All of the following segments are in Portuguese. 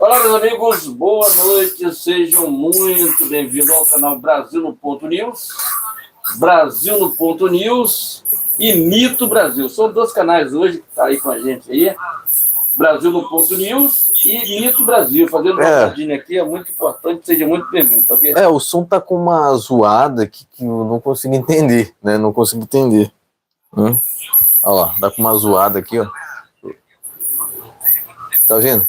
Olá, meus amigos, boa noite, sejam muito bem-vindos ao canal Brasil no Ponto News, Brasil no Ponto News e Mito Brasil. São dois canais hoje que estão aí com a gente aí, Brasil no Ponto News e Mito Brasil. Fazendo uma rodinha aqui é muito importante, seja muito bem-vindo, tá ok? O som tá com uma zoada que eu não consigo entender, né? Não consigo entender. Olha lá, dá com uma zoada aqui, ó. Tá vendo?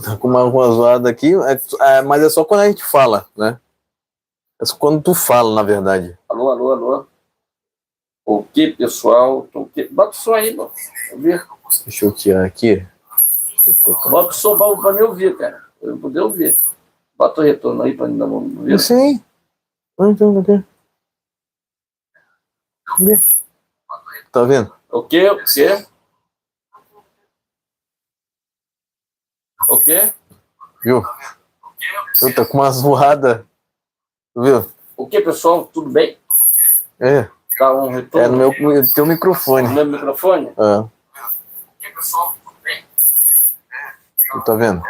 Tá com uma zoada aqui, mas é só quando a gente fala, né? É só quando tu fala, na verdade. Alô, alô, alô. Ok, pessoal. Bota o som aí, mano. Vamos ver. Deixa eu tirar aqui. Bota o som pra me ouvir, cara. Pra eu poder ouvir. Bota o retorno aí pra me dar uma ouvir. Sim. Tá vendo? Ok, ok. Ok? Viu? Tá com uma zoada. Viu? Ok, pessoal, tudo bem? Tá um retorno? No teu microfone. No meu microfone? Tá vendo?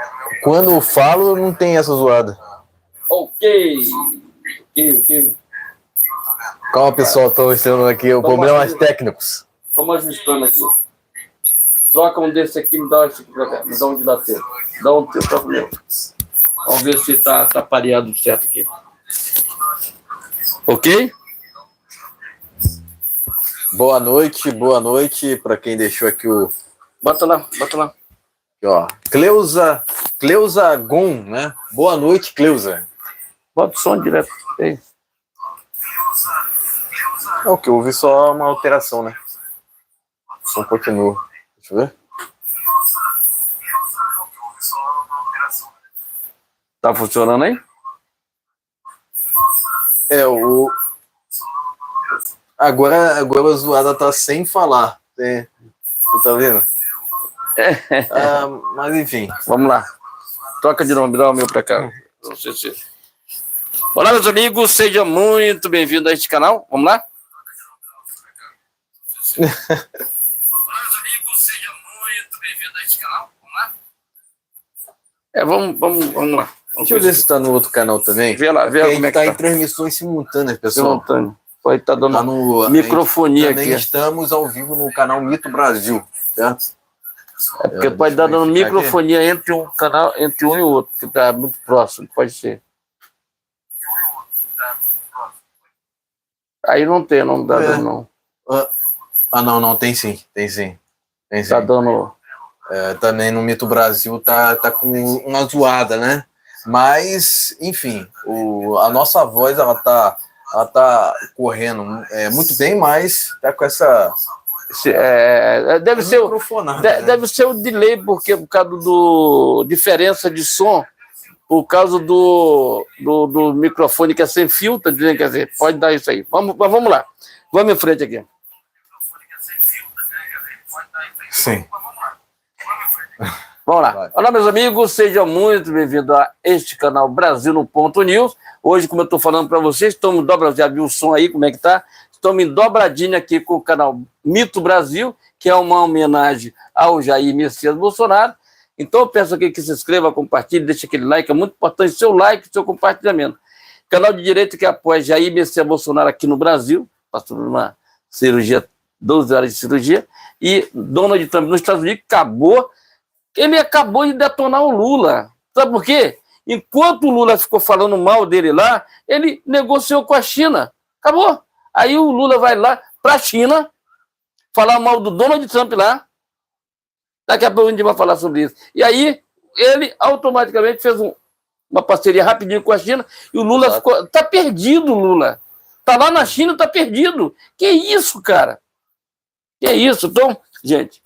Quando eu falo, não tem essa zoada. Ok. Calma, pessoal, tô mostrando aqui os problemas técnicos. Vamos ajustando aqui. Troca um desse aqui, me dá esse aqui pra cá. Me dá um de lá teu. Dá um teu pra meu. Vamos ver se tá pareado certo aqui. Ok? Boa noite para quem deixou aqui o... Bota lá. Aqui, ó. Cleusa Gon, né? Boa noite, Cleusa. Bota o som direto. Aí. O que houve só uma alteração, né? O som continua. Deixa eu ver. Tá funcionando aí? Agora a zoada tá sem falar. Tu tá vendo? Mas enfim. Vamos lá. Troca de nome, dá o meu pra cá. Não sei se... Olá, meus amigos, sejam muito bem-vindos a este canal. Vamos lá? Vamos lá. Deixa eu ver se tá no outro canal também. Vê lá, vê como é que tá. Em transmissões simultâneas, pessoal. Simultâneo. Pode estar dando microfonia aqui. Também estamos ao vivo no canal Mito Brasil, certo? É porque pode estar dando microfonia entre um canal, entre um e o outro, que está muito próximo, pode ser. Aí não tem, não dá dando, não. Não, tem sim. Tá dando... Também no Mito Brasil tá com uma zoada, né? Mas, enfim, a nossa voz, ela tá correndo muito bem, mas tá com essa... deve ser o delay, porque por causa do diferença de som, por causa do microfone que é sem fio, tá dizendo, quer dizer, pode dar isso aí. Vamos lá. Vamos em frente aqui. Sim. Vamos lá. Olá, meus amigos, sejam muito bem-vindos a este canal Brasil no Ponto News. Hoje, como eu estou falando para vocês, estamos dobradinho, já viu o som aí, como é que tá? Estamos em dobradinha aqui com o canal Mito Brasil, que é uma homenagem ao Jair Messias Bolsonaro. Então, eu peço aqui que se inscreva, compartilhe, deixe aquele like, é muito importante seu like e seu compartilhamento. Canal de direita que apoia Jair Messias Bolsonaro aqui no Brasil, passou por uma cirurgia, 12 horas de cirurgia, e Donald Trump nos Estados Unidos ele acabou de detonar o Lula. Sabe por quê? Enquanto o Lula ficou falando mal dele lá, ele negociou com a China. Acabou. Aí o Lula vai lá para a China falar mal do Donald Trump lá. Daqui a pouco a gente vai falar sobre isso. E aí ele automaticamente fez uma parceria rapidinho com a China e o Lula ficou... Tá perdido, Lula. Tá lá na China, tá perdido. Que isso, cara? Que isso? Então, gente...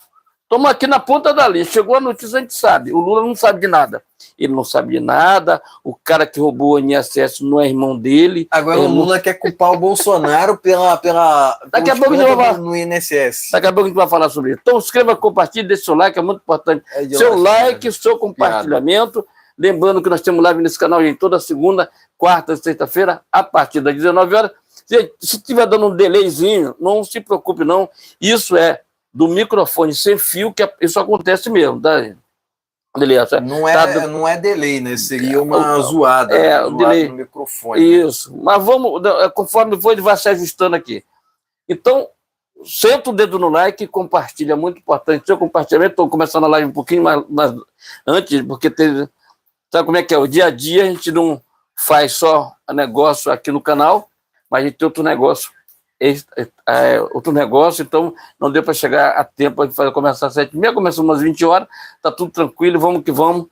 Estamos aqui na ponta da lista. Chegou a notícia, a gente sabe. O Lula não sabe de nada. Ele não sabe de nada. O cara que roubou o INSS não é irmão dele. Agora o Lula quer culpar o Bolsonaro Daqui a pouco a gente vai falar no INSS. Daqui a pouco a gente vai falar sobre isso. Então, inscreva, compartilhe, deixe seu like, é muito importante. Seu like, seu compartilhamento. Lembrando que nós temos live nesse canal, gente, toda segunda, quarta e sexta-feira, a partir das 19 horas. Se estiver dando um delayzinho, não se preocupe, não. Isso é do microfone sem fio, que isso acontece mesmo, tá? Delay, Não é delay, né? Seria uma zoada, o delay no microfone. Isso. Né? Mas vamos, conforme for, ele vai se ajustando aqui. Então, senta o dedo no like e compartilha, é muito importante. Seu compartilhamento, estou começando a live um pouquinho mais antes, porque sabe como é que é? O dia a dia a gente não faz só negócio aqui no canal, mas a gente tem outro negócio, então não deu para chegar a tempo de começar às 7h30, começou umas 20 horas, tá tudo tranquilo, vamos que vamos.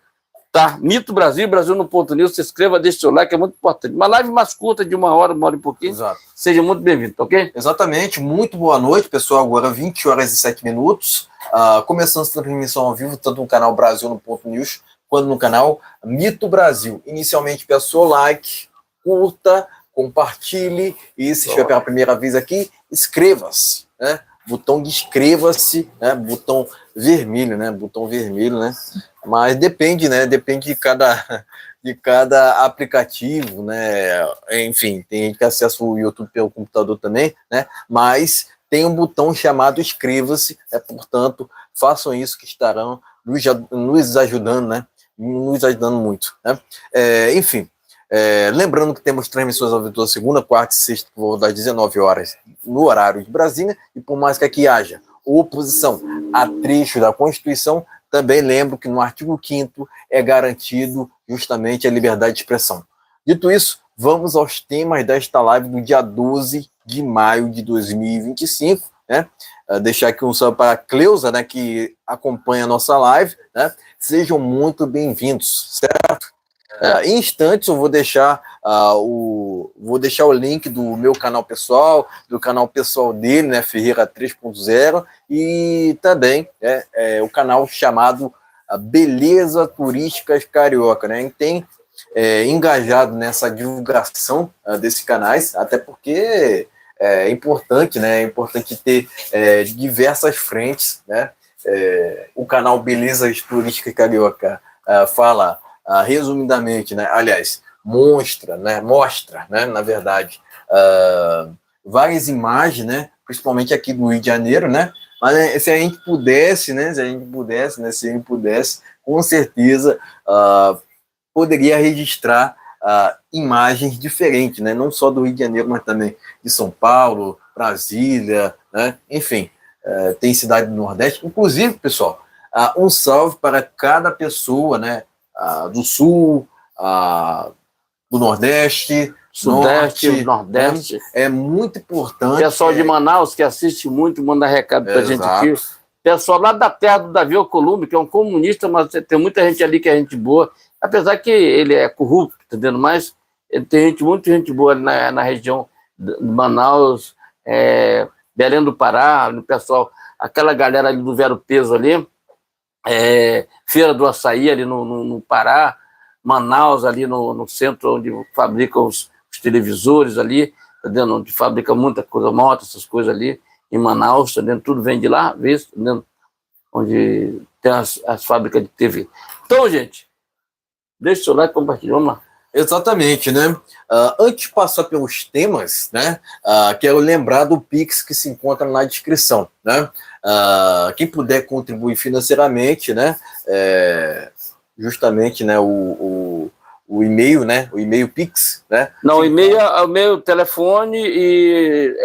Tá, Mito Brasil, Brasil no Ponto News, se inscreva, deixe seu like, é muito importante. Uma live mais curta, de 1 hora e pouquinho. Exato. Seja muito bem-vindo, tá ok? Exatamente, muito boa noite, pessoal. Agora 20h07. Começando essa transmissão ao vivo, tanto no canal Brasil no Ponto News, quanto no canal Mito Brasil. Inicialmente, peço o like, curta, compartilhe, e se estiver pela primeira vez aqui, inscreva-se, né? Botão de inscreva-se, né? Botão vermelho, né? Mas depende, né? Depende de cada aplicativo, né? Enfim, tem gente que acessa o YouTube pelo computador também, né? Mas tem um botão chamado inscreva-se, portanto, façam isso que estarão nos ajudando, né? Nos ajudando muito, né? Enfim, lembrando que temos transmissões ao vivo toda segunda, quarta e sexta, por volta das 19 horas, no horário de Brasília, e por mais que aqui haja oposição a trecho da Constituição, também lembro que no artigo 5º é garantido justamente a liberdade de expressão. Dito isso, vamos aos temas desta live do dia 12 de maio de 2025, né? Deixar aqui um salve para a Cleusa, né, que acompanha a nossa live, né? Sejam muito bem-vindos, certo? Em instantes eu vou deixar o link do meu canal pessoal, do canal pessoal dele, né, Ferreira 3.0, e também o canal chamado Beleza Turísticas Carioca, né? Tem engajado nessa divulgação desses canais, até porque é importante, né? É importante ter diversas frentes, né? O canal Beleza Turística Carioca fala resumidamente, né? Aliás, mostra, né, na verdade, várias imagens, né, principalmente aqui do Rio de Janeiro, né, mas se a gente pudesse, com certeza poderia registrar imagens diferentes, né, não só do Rio de Janeiro, mas também de São Paulo, Brasília, né, enfim, tem cidade do Nordeste, inclusive, pessoal, um salve para cada pessoa, né, do Sul, do Nordeste, Sudeste, Nordeste. É muito importante. Pessoal de Manaus, que assiste muito, manda recado pra gente aqui. Pessoal lá da terra do Davi Alcolumbre, que é um comunista, mas tem muita gente ali que é gente boa, apesar que ele é corrupto, entendendo? Mas tem muita gente boa ali na região de Manaus, Belém do Pará, o pessoal, aquela galera ali do Vero Peso ali, Feira do Açaí ali no Pará, Manaus ali no centro onde fabricam os televisores ali, tá vendo? Onde fabrica muita coisa, moto, essas coisas ali, em Manaus, tá vendo? Tudo vem de lá, vê, tá vendo? Onde tem as fábricas de TV. Então, gente, deixa o seu like e compartilha, vamos lá. Exatamente, né? Antes de passar pelos temas, né? Quero lembrar do Pix que se encontra na descrição, né? Quem puder contribuir financeiramente, né? Justamente, né? O e-mail, né? O e-mail Pix, né? Não, o e-mail é o meu telefone e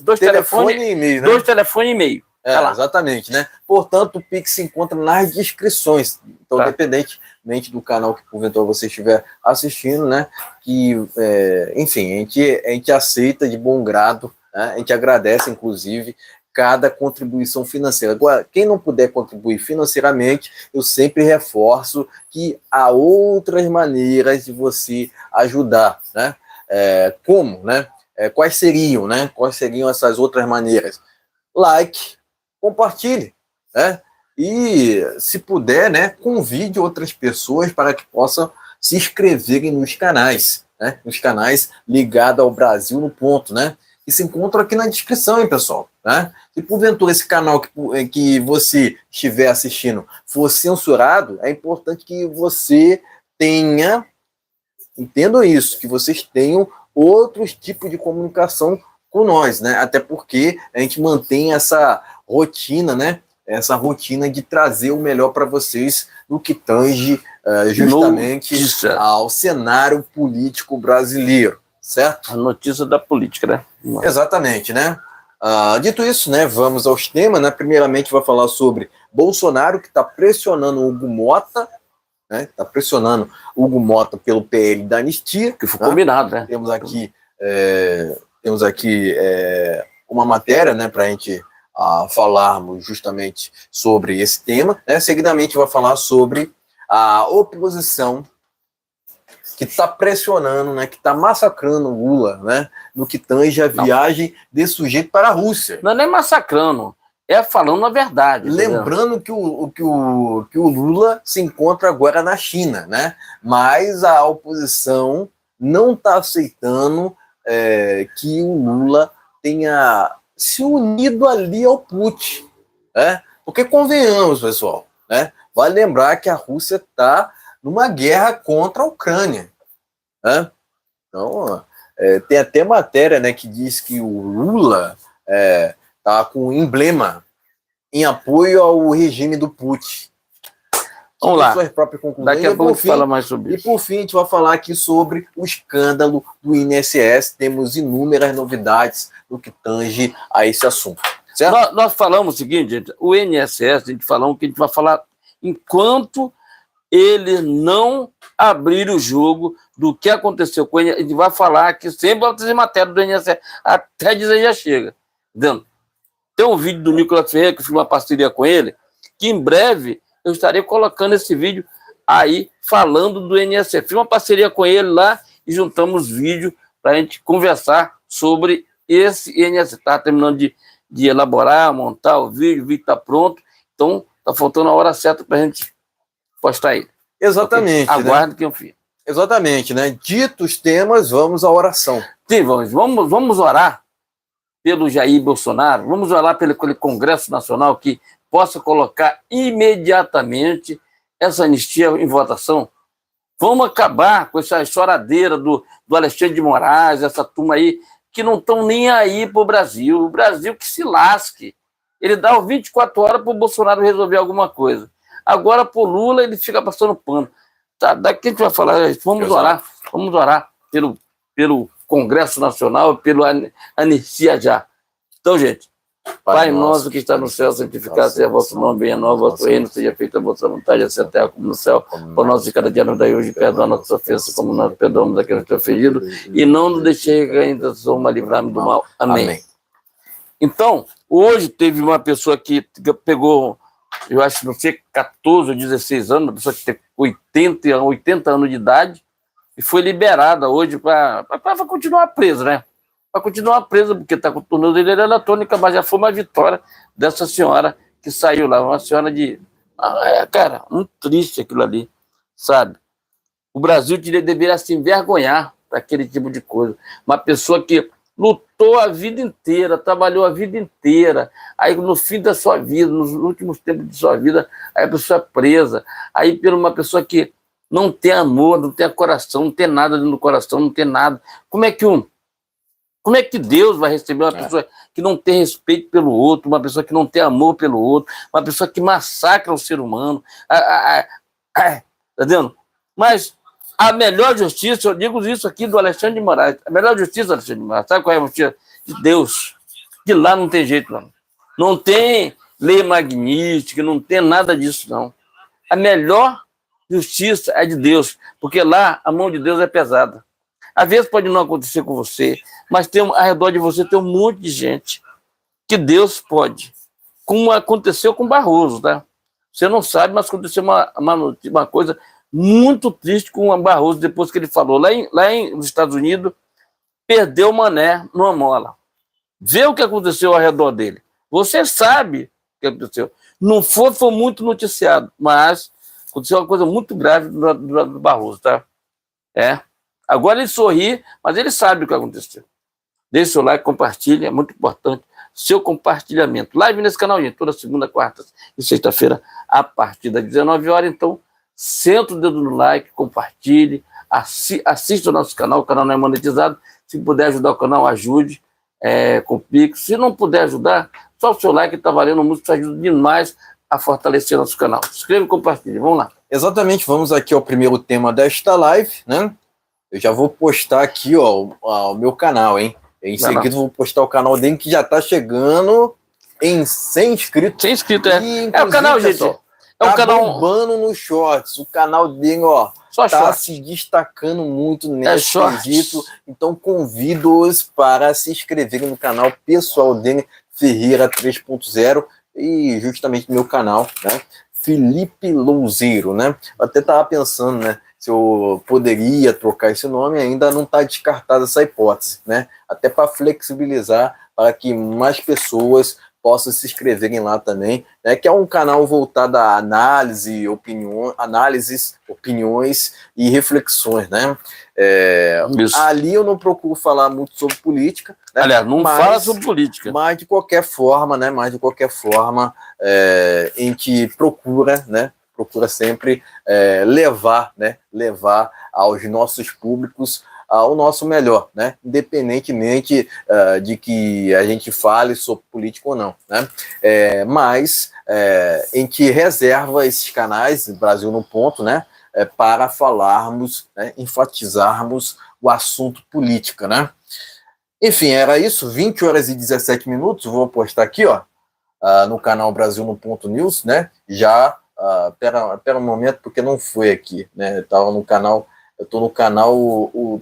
dois telefones e e-mail, né? 2 telefones e e-mail. Exatamente, né? Portanto, o Pix se encontra nas descrições. Então, independentemente do canal que porventura você estiver assistindo, né? Que, enfim, a gente aceita de bom grado, né? A gente agradece, inclusive, cada contribuição financeira. Agora, quem não puder contribuir financeiramente, eu sempre reforço que há outras maneiras de você ajudar, né? Como, né? Quais seriam, né? Quais seriam essas outras maneiras? Like, compartilhe, né? E, se puder, né, convide outras pessoas para que possam se inscreverem nos canais, né? Nos canais ligados ao Brasil no Ponto, né? Que se encontram aqui na descrição, hein, pessoal, né? Se porventura esse canal que você estiver assistindo for censurado, é importante que você tenha, entendam isso, que vocês tenham outros tipos de comunicação com nós, né? Até porque a gente mantém essa rotina, né? essa rotina de trazer o melhor para vocês no que tange justamente ao cenário político brasileiro, certo? A notícia da política, né? Exatamente, né? Dito isso, né, vamos aos temas, né? Primeiramente, vai falar sobre Bolsonaro, que está pressionando o Hugo Mota, né? Está pressionando o Hugo Mota pelo PL da anistia. Que foi combinado, né? Temos aqui uma matéria, né, para a gente falarmos justamente sobre esse tema. Né? Seguidamente, vai falar sobre a oposição que está pressionando, né, que está massacrando o Lula, né, no que tange a viagem desse sujeito para a Rússia. Não é nem massacrando, é falando a verdade. Lembrando que o Lula se encontra agora na China, né, mas a oposição não está aceitando que o Lula tenha se unido ali ao Putin, né, porque convenhamos, pessoal, né, vale lembrar que a Rússia está numa guerra contra a Ucrânia. Né? Então, tem até matéria, né, que diz que o Lula está com um emblema em apoio ao regime do Putin. Vamos lá. Daqui a pouco a gente fala mais sobre isso. E por fim, a gente vai falar aqui sobre o escândalo do INSS. Temos inúmeras novidades no que tange a esse assunto. Certo? Nós falamos o seguinte, gente, o INSS, a gente falou que a gente vai falar enquanto eles não abrir o jogo do que aconteceu com ele. A gente vai falar que sempre vai trazer matéria do INSS, até dizer já chega. Entendeu? Tem um vídeo do Nicolas Ferreira, que eu fiz uma parceria com ele, que em breve eu estarei colocando esse vídeo aí, falando do INSS. Fiz uma parceria com ele lá e juntamos vídeo para a gente conversar sobre esse INSS. Está terminando de elaborar, montar o vídeo está pronto, então está faltando a hora certa para a gente postar ele. Exatamente. Okay? Aguarde, né? Que eu fiz. Exatamente, né? Ditos temas, vamos à oração. Sim, vamos orar pelo Jair Bolsonaro, vamos orar pelo aquele Congresso Nacional que possa colocar imediatamente essa anistia em votação. Vamos acabar com essa choradeira do Alexandre de Moraes, essa turma aí, que não estão nem aí para o Brasil. O Brasil que se lasque. Ele dá 24 horas para o Bolsonaro resolver alguma coisa. Agora, por Lula, ele fica passando pano. Tá, daqui a gente vai falar, vamos orar pelo Congresso Nacional, pelo anistia já. Então, gente, Pai nosso que está no céu, santificado seja o vosso nome, venha a nós, vosso reino, seja feita a vossa vontade, assim na terra como no céu. Por nós de cada dia nos dai hoje, perdoa nossas ofensas, como nós perdoamos aqueles que têm ofendido, e não nos deixei cair em tentação, mas livrar-me do mal. Amém. Então, hoje teve uma pessoa que pegou, eu acho, não sei, 14 ou 16 anos, uma pessoa que tem 80 anos de idade, e foi liberada hoje para continuar presa, né? Para continuar presa, porque está com tornozeleira eletrônica, mas já foi uma vitória dessa senhora que saiu lá, uma senhora de... cara, muito triste aquilo ali, sabe? O Brasil deveria se envergonhar daquele tipo de coisa. Uma pessoa que lutou a vida inteira, trabalhou a vida inteira, aí no fim da sua vida, nos últimos tempos de sua vida, aí a pessoa é presa, aí por uma pessoa que não tem amor, não tem coração, não tem nada no coração, não tem nada. Como é que Deus vai receber uma pessoa que não tem respeito pelo outro, uma pessoa que não tem amor pelo outro, uma pessoa que massacra o ser humano? Tá vendo? Mas a melhor justiça, eu digo isso aqui do Alexandre de Moraes, a melhor justiça do Alexandre de Moraes, sabe qual é a justiça? De Deus. De lá não tem jeito, não. Não tem lei magnífica, não tem nada disso, não. A melhor justiça é de Deus, porque lá a mão de Deus é pesada. Às vezes pode não acontecer com você, mas ao redor de você tem um monte de gente que Deus pode. Como aconteceu com Barroso, tá? Você não sabe, mas aconteceu uma coisa muito triste com o Barroso, depois que ele falou. Lá nos Estados Unidos, perdeu o mané numa mola. Vê o que aconteceu ao redor dele. Você sabe o que aconteceu. Não foi muito noticiado, mas aconteceu uma coisa muito grave do Barroso, tá? Agora ele sorri, mas ele sabe o que aconteceu. Deixe seu like, compartilhe, é muito importante. Seu compartilhamento. Live nesse canal, gente, toda segunda, quarta e sexta-feira, a partir das 19 horas. Então, senta o dedo no like, compartilhe, assista o nosso canal. O canal não é monetizado. Se puder ajudar o canal, ajude com o Pix. Se não puder ajudar, Só o seu like está valendo muito, isso ajuda demais a fortalecer nosso canal. Se inscreva e compartilhe. Vamos lá. Exatamente, vamos aqui ao primeiro tema desta live, né? Eu já vou postar aqui, ó, o meu canal, hein? Em seguida eu vou postar o canal dele, que já tá chegando em 100 inscritos. 100 inscritos, é. E, É o canal, gente. pessoal, É um tá canal bombando nos shorts. O canal dele, ó, só tá short. se destacando muito nesse short. quesito. Então convido-os para se inscreverem no canal pessoal dele, Ferreira 3.0, e justamente no meu canal, né? Felipe Louzeiro, né? Eu até tava pensando, né? Se eu poderia trocar esse nome, ainda não está descartada essa hipótese, né? Até para flexibilizar, para que mais pessoas possam se inscreverem lá também, né? Que é um canal voltado a análises, opiniões e reflexões, né? Ali eu não procuro falar muito sobre política, né? Aliás, não fala sobre política. Mas de qualquer forma, né? A gente procura, né? Procura sempre levar aos nossos públicos o nosso melhor, né? Independentemente de que a gente fale sobre política ou não, né? Mas a gente reserva esses canais, Brasil no Ponto, né? Para falarmos, né? Enfatizarmos o assunto política, né? Enfim, era isso, 20 horas e 17 minutos, vou postar aqui, ó, no canal Brasil no Ponto News, né? Já, pera um momento, porque não foi aqui, né? Eu tava no canal, eu tô no canal,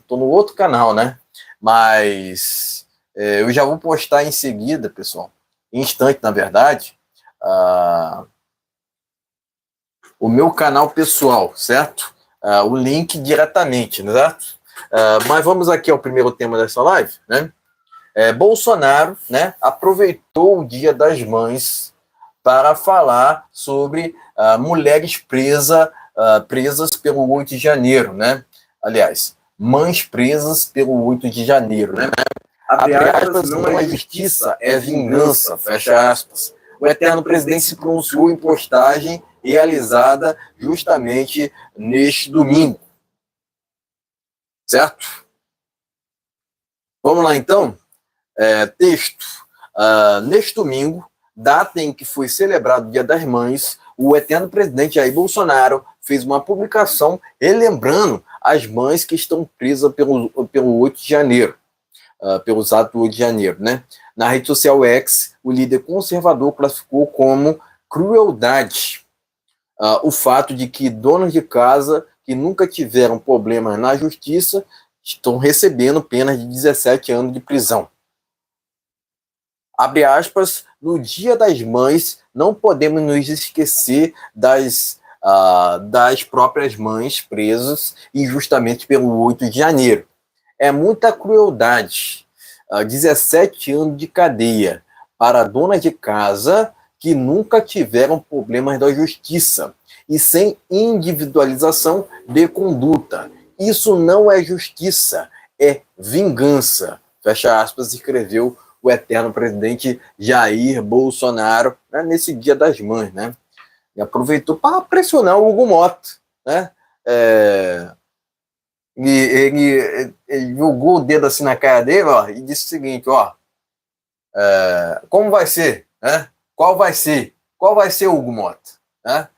tô no outro canal, né? Mas eu já vou postar em seguida, pessoal, em instante, na verdade, o meu canal pessoal, certo? O link diretamente, certo? Mas vamos aqui ao primeiro tema dessa live, né? Bolsonaro, né, aproveitou o Dia das Mães para falar sobre mulheres presas pelo 8 de janeiro, né? Aliás, mães presas pelo 8 de janeiro, né? Abre aspas, não é justiça, é vingança, fecha aspas. O eterno presidente se pronunciou em postagem realizada justamente neste domingo. Certo? Vamos lá, então? Texto. Neste domingo, data em que foi celebrado o Dia das Mães, o eterno presidente Jair Bolsonaro fez uma publicação relembrando as mães que estão presas pelo 8 de janeiro, pelos atos do 8 de janeiro, né? Na rede social X, o líder conservador classificou como crueldade o fato de que donas de casa que nunca tiveram problemas na justiça estão recebendo penas de 17 anos de prisão. Abre aspas, no Dia das Mães, não podemos nos esquecer das próprias mães presas injustamente pelo 8 de janeiro. É muita crueldade. 17 anos de cadeia para donas de casa que nunca tiveram problemas da justiça e sem individualização de conduta. Isso não é justiça, é vingança. Fecha aspas, escreveu o eterno presidente Jair Bolsonaro, né, nesse Dia das Mães, né? E aproveitou para pressionar o Hugo Mota, né? Ele jogou o dedo assim na cara dele, ó, e disse o seguinte, ó, como vai ser, né? Qual vai ser? Qual vai ser o Hugo Mota? Né?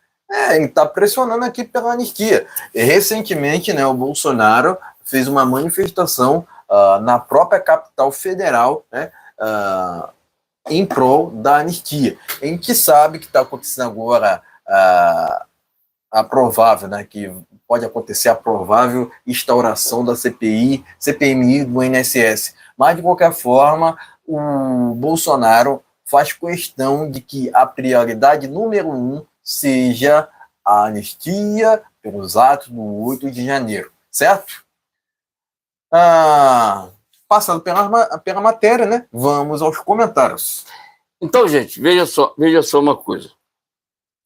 Ele está pressionando aqui pela anistia. E, recentemente, né, o Bolsonaro fez uma manifestação na própria capital federal, né, em prol da anistia. A gente sabe que está acontecendo agora a provável, né, que pode acontecer a provável instauração da CPMI do INSS. Mas, de qualquer forma, o Bolsonaro faz questão de que a prioridade número 1 seja a anistia pelos atos do 8 de janeiro, certo? Passando pela matéria, né? Vamos aos comentários. Então, gente, veja só uma coisa.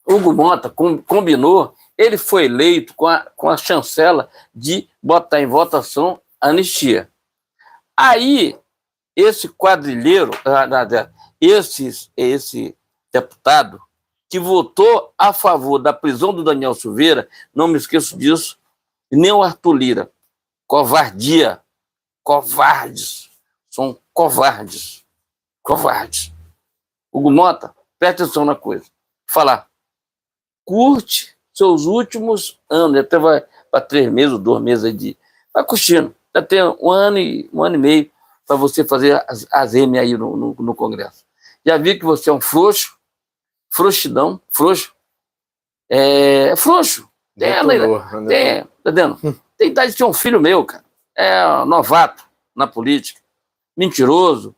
Hugo Mota combinou, ele foi eleito com a chancela de botar em votação a anistia. Aí, esse quadrilheiro, esse deputado que votou a favor da prisão do Daniel Silveira, não me esqueço disso, e nem o Arthur Lira. Covardia. Covardes. São covardes. Covardes. Hugo Mota, presta atenção na coisa. Falar, curte seus últimos anos, até vai para 3 meses ou 2 meses aí de... Vai curtindo. Já tem um ano e meio para você fazer as M aí no Congresso. Já vi que você é um frouxo, frouxidão, frouxo. Frouxo. Tá vendo? Tem idade de ser um filho meu, cara. É novato na política, mentiroso,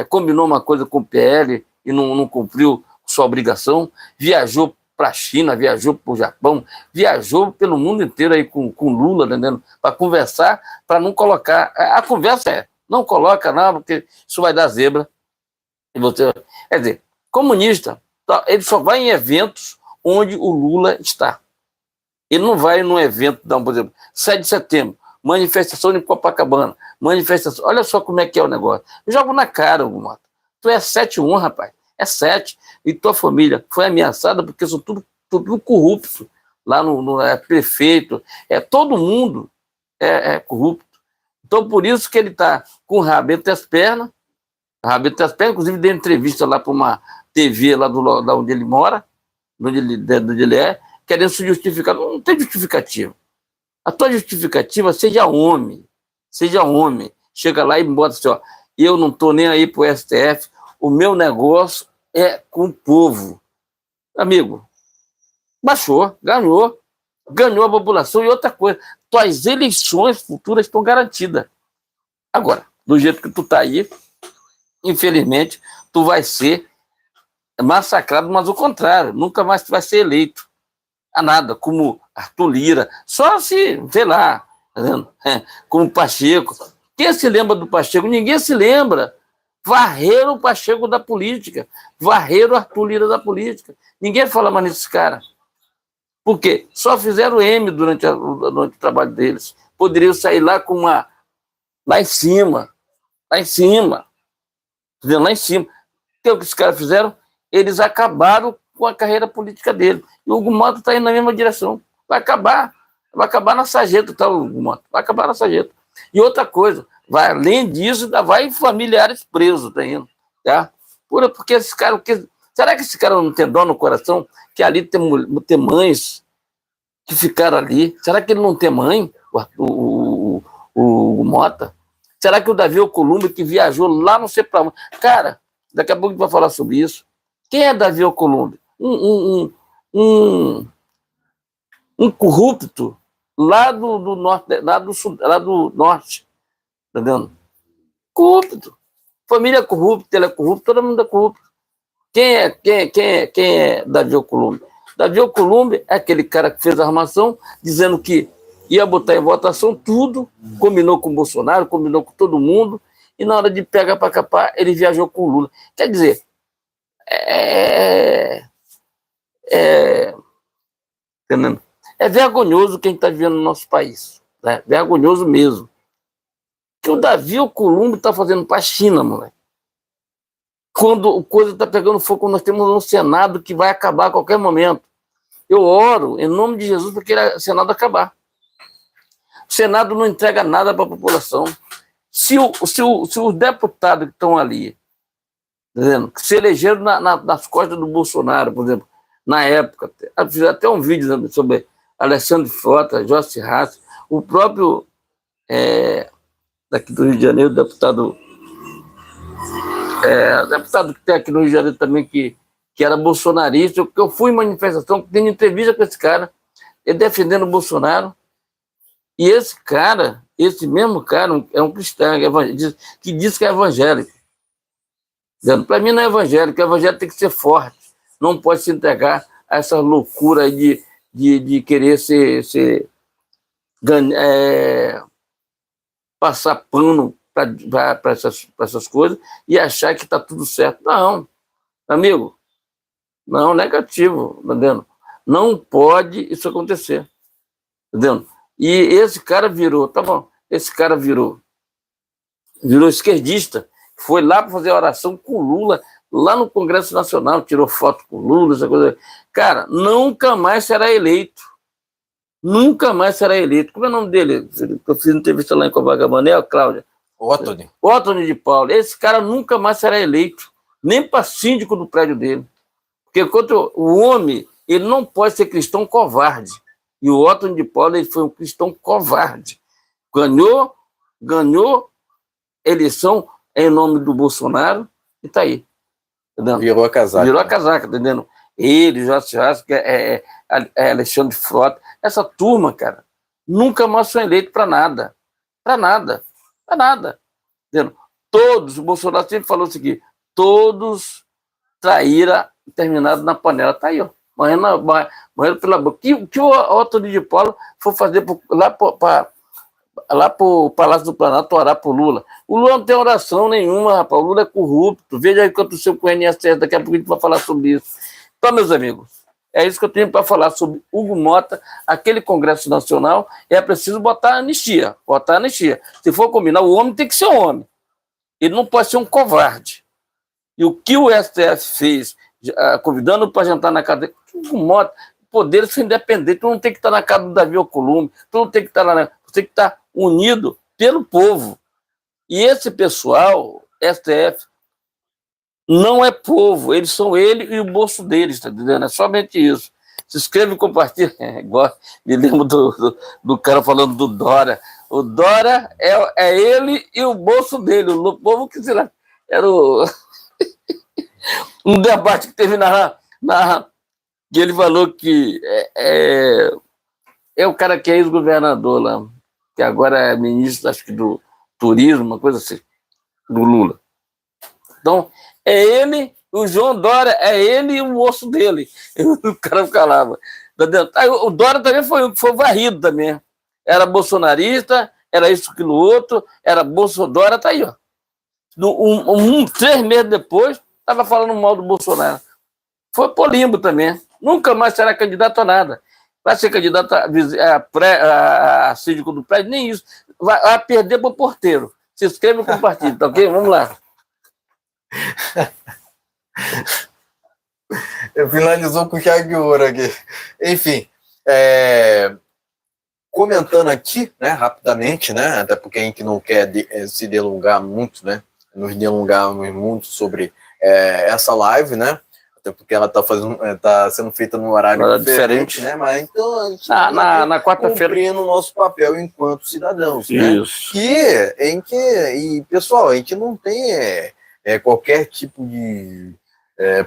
combinou uma coisa com o PL e não cumpriu sua obrigação, viajou para a China, viajou para o Japão, viajou pelo mundo inteiro aí com Lula, entendendo? Para conversar, para não colocar... A conversa não coloca nada, porque isso vai dar zebra. E você, quer dizer, comunista, ele só vai em eventos onde o Lula está. Ele não vai num evento, por exemplo, 7 de setembro, manifestação em Copacabana, manifestação... Olha só como é que é o negócio. Eu jogo na cara, Hugo Mota. Tu é 7-1, rapaz. É 7. E tua família foi ameaçada porque são tudo corrupto. Lá no prefeito, todo mundo é corrupto. Então, por isso que ele está com o rabo entre as pernas, inclusive deu entrevista lá para uma TV lá onde ele mora, onde ele é, querendo se justificar. Não tem justificativa. A tua justificativa, seja homem. Chega lá e bota assim, ó, eu não estou nem aí para o STF, o meu negócio é com o povo. Amigo, baixou, ganhou a população. E outra coisa, tuas eleições futuras estão garantidas. Agora, do jeito que tu tá aí, infelizmente, tu vai ser massacrado, mas o contrário, nunca mais tu vai ser eleito a nada, como Arthur Lira, só se, sei lá, tá vendo? Como Pacheco. Quem se lembra do Pacheco? Ninguém se lembra. Varreram o Pacheco da política, varreram o Arthur Lira da política. Ninguém fala mais nesses caras. Por quê? Só fizeram M durante o trabalho deles. Poderiam sair lá com uma... Lá em cima. Entendeu? Lá em cima. O que os caras fizeram? Eles acabaram com a carreira política dele. E o Hugo Mota está indo na mesma direção. Vai acabar na sarjeta, tá, o Hugo Mota? Vai acabar na sarjeta. E outra coisa, vai, além disso, ainda vai familiares presos, tá indo, tá? Porque esse cara... Será que esse cara não tem dó no coração? Que ali tem mães que ficaram ali. Será que ele não tem mãe, o Mota? Será que o Davi Alcolumbre, que viajou lá não sei para onde? Cara, daqui a pouco a gente vai falar sobre isso. Quem é Davi Alcolumbre? Um corrupto lá do norte, lá do norte. Tá vendo? Corrupto. Família corrupta, ele é corrupto, todo mundo é corrupto. Quem é Davi Alcolumbre? Davi Alcolumbre é aquele cara que fez a armação, dizendo que ia botar em votação tudo, combinou com o Bolsonaro, combinou com todo mundo, e na hora de pegar para capar, ele viajou com o Lula. Quer dizer, entendendo? É vergonhoso quem está vivendo no nosso país. Né? Vergonhoso mesmo. Que o Davi Alcolumbre está fazendo para a China, moleque. Quando a coisa está pegando fogo, nós temos um Senado que vai acabar a qualquer momento. Eu oro, em nome de Jesus, para que o Senado acabar. O Senado não entrega nada para a população. Se os deputados que estão ali, dizendo, que se elegeram nas costas do Bolsonaro, por exemplo, na época, fiz até um vídeo sobre Alexandre Frota, Jossi Rassi, o próprio daqui do Rio de Janeiro, deputado que tem aqui no Rio de Janeiro também, que era bolsonarista, porque eu fui em manifestação, tendo entrevista com esse cara, ele defendendo o Bolsonaro, e esse mesmo cara, é um cristão, que diz que é evangélico. Para mim não é evangélico, o evangelho tem que ser forte, não pode se entregar a essa loucura aí de querer passar pano para essas coisas e achar que está tudo certo. Não, amigo, não, negativo, tá vendo? Não pode isso acontecer, tá vendo? E esse cara virou, tá bom, esse cara virou esquerdista, foi lá para fazer oração com Lula, lá no Congresso Nacional, tirou foto com Lula, essa coisa. Cara, nunca mais será eleito. Nunca mais será eleito. Como é o nome dele? Eu fiz entrevista lá em Copacabana, Cláudia. Ottoni. Ottoni de Paula. Esse cara nunca mais será eleito. nem para síndico do prédio dele. Porque enquanto o homem, ele não pode ser cristão covarde. E o Otton de Paula, ele foi um cristão covarde. Ganhou eleição em nome do Bolsonaro e está aí. Entendeu? Virou a casaca. Virou a casaca, entendendo? Ele, Jorge Rasco, Alexandre Frota, essa turma, cara, nunca mais foi eleito para nada. Para nada. Para nada. Entendeu? Todos, o Bolsonaro sempre falou o seguinte, todos traíram terminado na panela. Está aí, ó. Morrendo pela boca. O que o Otton de Paula foi fazer lá para o Palácio do Planalto orar para o Lula? O Lula não tem oração nenhuma, rapaz. O Lula é corrupto. Veja aí o que aconteceu com o INSS. Daqui a pouco a gente vai falar sobre isso. Então, meus amigos, é isso que eu tenho para falar sobre Hugo Mota, aquele Congresso Nacional. É preciso botar anistia. Se for combinar, o homem tem que ser homem. Ele não pode ser um covarde. E o que o STF fez, convidando para jantar na casa dele, Hugo Mota, poderes são independentes, tu não tem que estar na casa do Davi Alcolumbre, tu não tem que estar lá, tu tem que estar unido pelo povo. E esse pessoal, STF, não é povo, eles são ele e o bolso deles, tá entendendo? É somente isso. Se inscreve e compartilha. Me lembro do cara falando do Dória. O Dória é ele e o bolso dele. O povo que será? Era um debate que teve que ele falou que é o cara que é ex-governador lá, que agora é ministro, acho que do turismo, uma coisa assim, do Lula. Então, é ele, o João Dória, é ele e o osso dele. O cara calava. O Dória também foi varrido também. Era bolsonarista, era isso, aquilo outro, era Bolsonaro, tá aí, ó. 3 meses depois, estava falando mal do Bolsonaro. Foi pro limbo também. Nunca mais será candidato a nada. Vai ser candidato a síndico do prédio, nem isso. Vai perder para o porteiro. Se inscreve e compartilha, tá ok? Vamos lá. Finalizou com chave de ouro aqui. Enfim, comentando aqui, né, rapidamente, né, até porque a gente não quer se delongar muito, né, nos delongarmos muito sobre essa live, né, até porque ela tá sendo feita num horário diferente, né, mas então na quarta-feira cumprindo o nosso papel enquanto cidadãos, isso. né, e pessoal, a gente não tem qualquer tipo de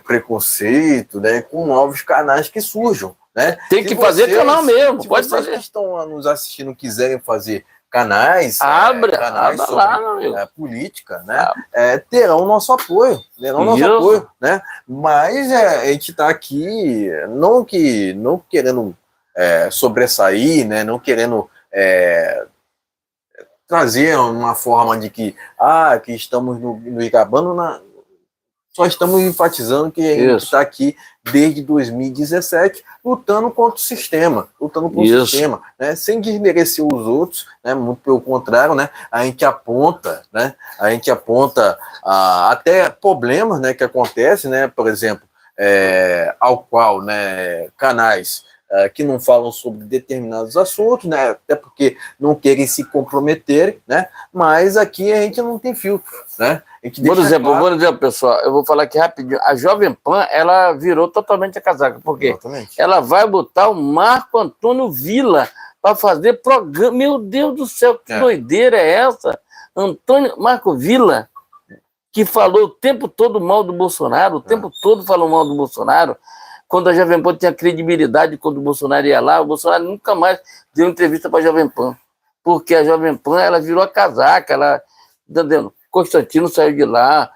preconceito, né, com novos canais que surjam, né? Tem que fazer canal mesmo, pode fazer. Se vocês que estão nos assistindo quiserem fazer canais, canais sobre lá, política, né? Terão nosso apoio, né? Mas a gente está aqui não querendo sobressair, né? Não querendo trazer uma forma de que estamos no Igabano só estamos enfatizando que a gente está aqui desde 2017 lutando contra o sistema, né? Sem desmerecer os outros, né? Muito pelo contrário, né? A gente aponta até problemas, né, que acontecem, né? Por exemplo, ao qual, né, canais que não falam sobre determinados assuntos, né? Até porque não querem se comprometerem, né? Mas aqui a gente não tem filtro, né? Por exemplo, pessoal, eu vou falar aqui rapidinho. A Jovem Pan, ela virou totalmente a casaca. Por quê? Exatamente. Ela vai botar o Marco Antônio Villa para fazer programa. Meu Deus do céu, que doideira é essa? Marco Villa, que falou o tempo todo mal do Bolsonaro, o tempo todo falou mal do Bolsonaro. Quando a Jovem Pan tinha credibilidade, quando o Bolsonaro ia lá, o Bolsonaro nunca mais deu entrevista para a Jovem Pan. Porque a Jovem Pan, ela virou a casaca, ela... Entendendo? Constantino saiu de lá,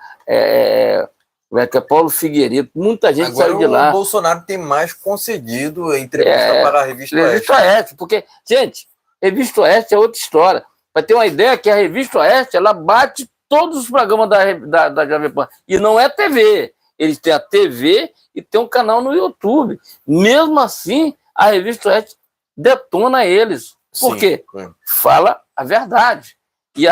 Paulo Figueiredo, muita gente agora saiu de lá. O Bolsonaro tem mais concedido entrevista para a Revista Oeste. Revista Oeste, porque, gente, Revista Oeste é outra história. Vai ter uma ideia que a Revista Oeste, ela bate todos os programas da Jovem Pan. E não é TV. Eles têm a TV e tem um canal no YouTube. Mesmo assim, a Revista Oeste detona eles. Por quê? Fala a verdade. E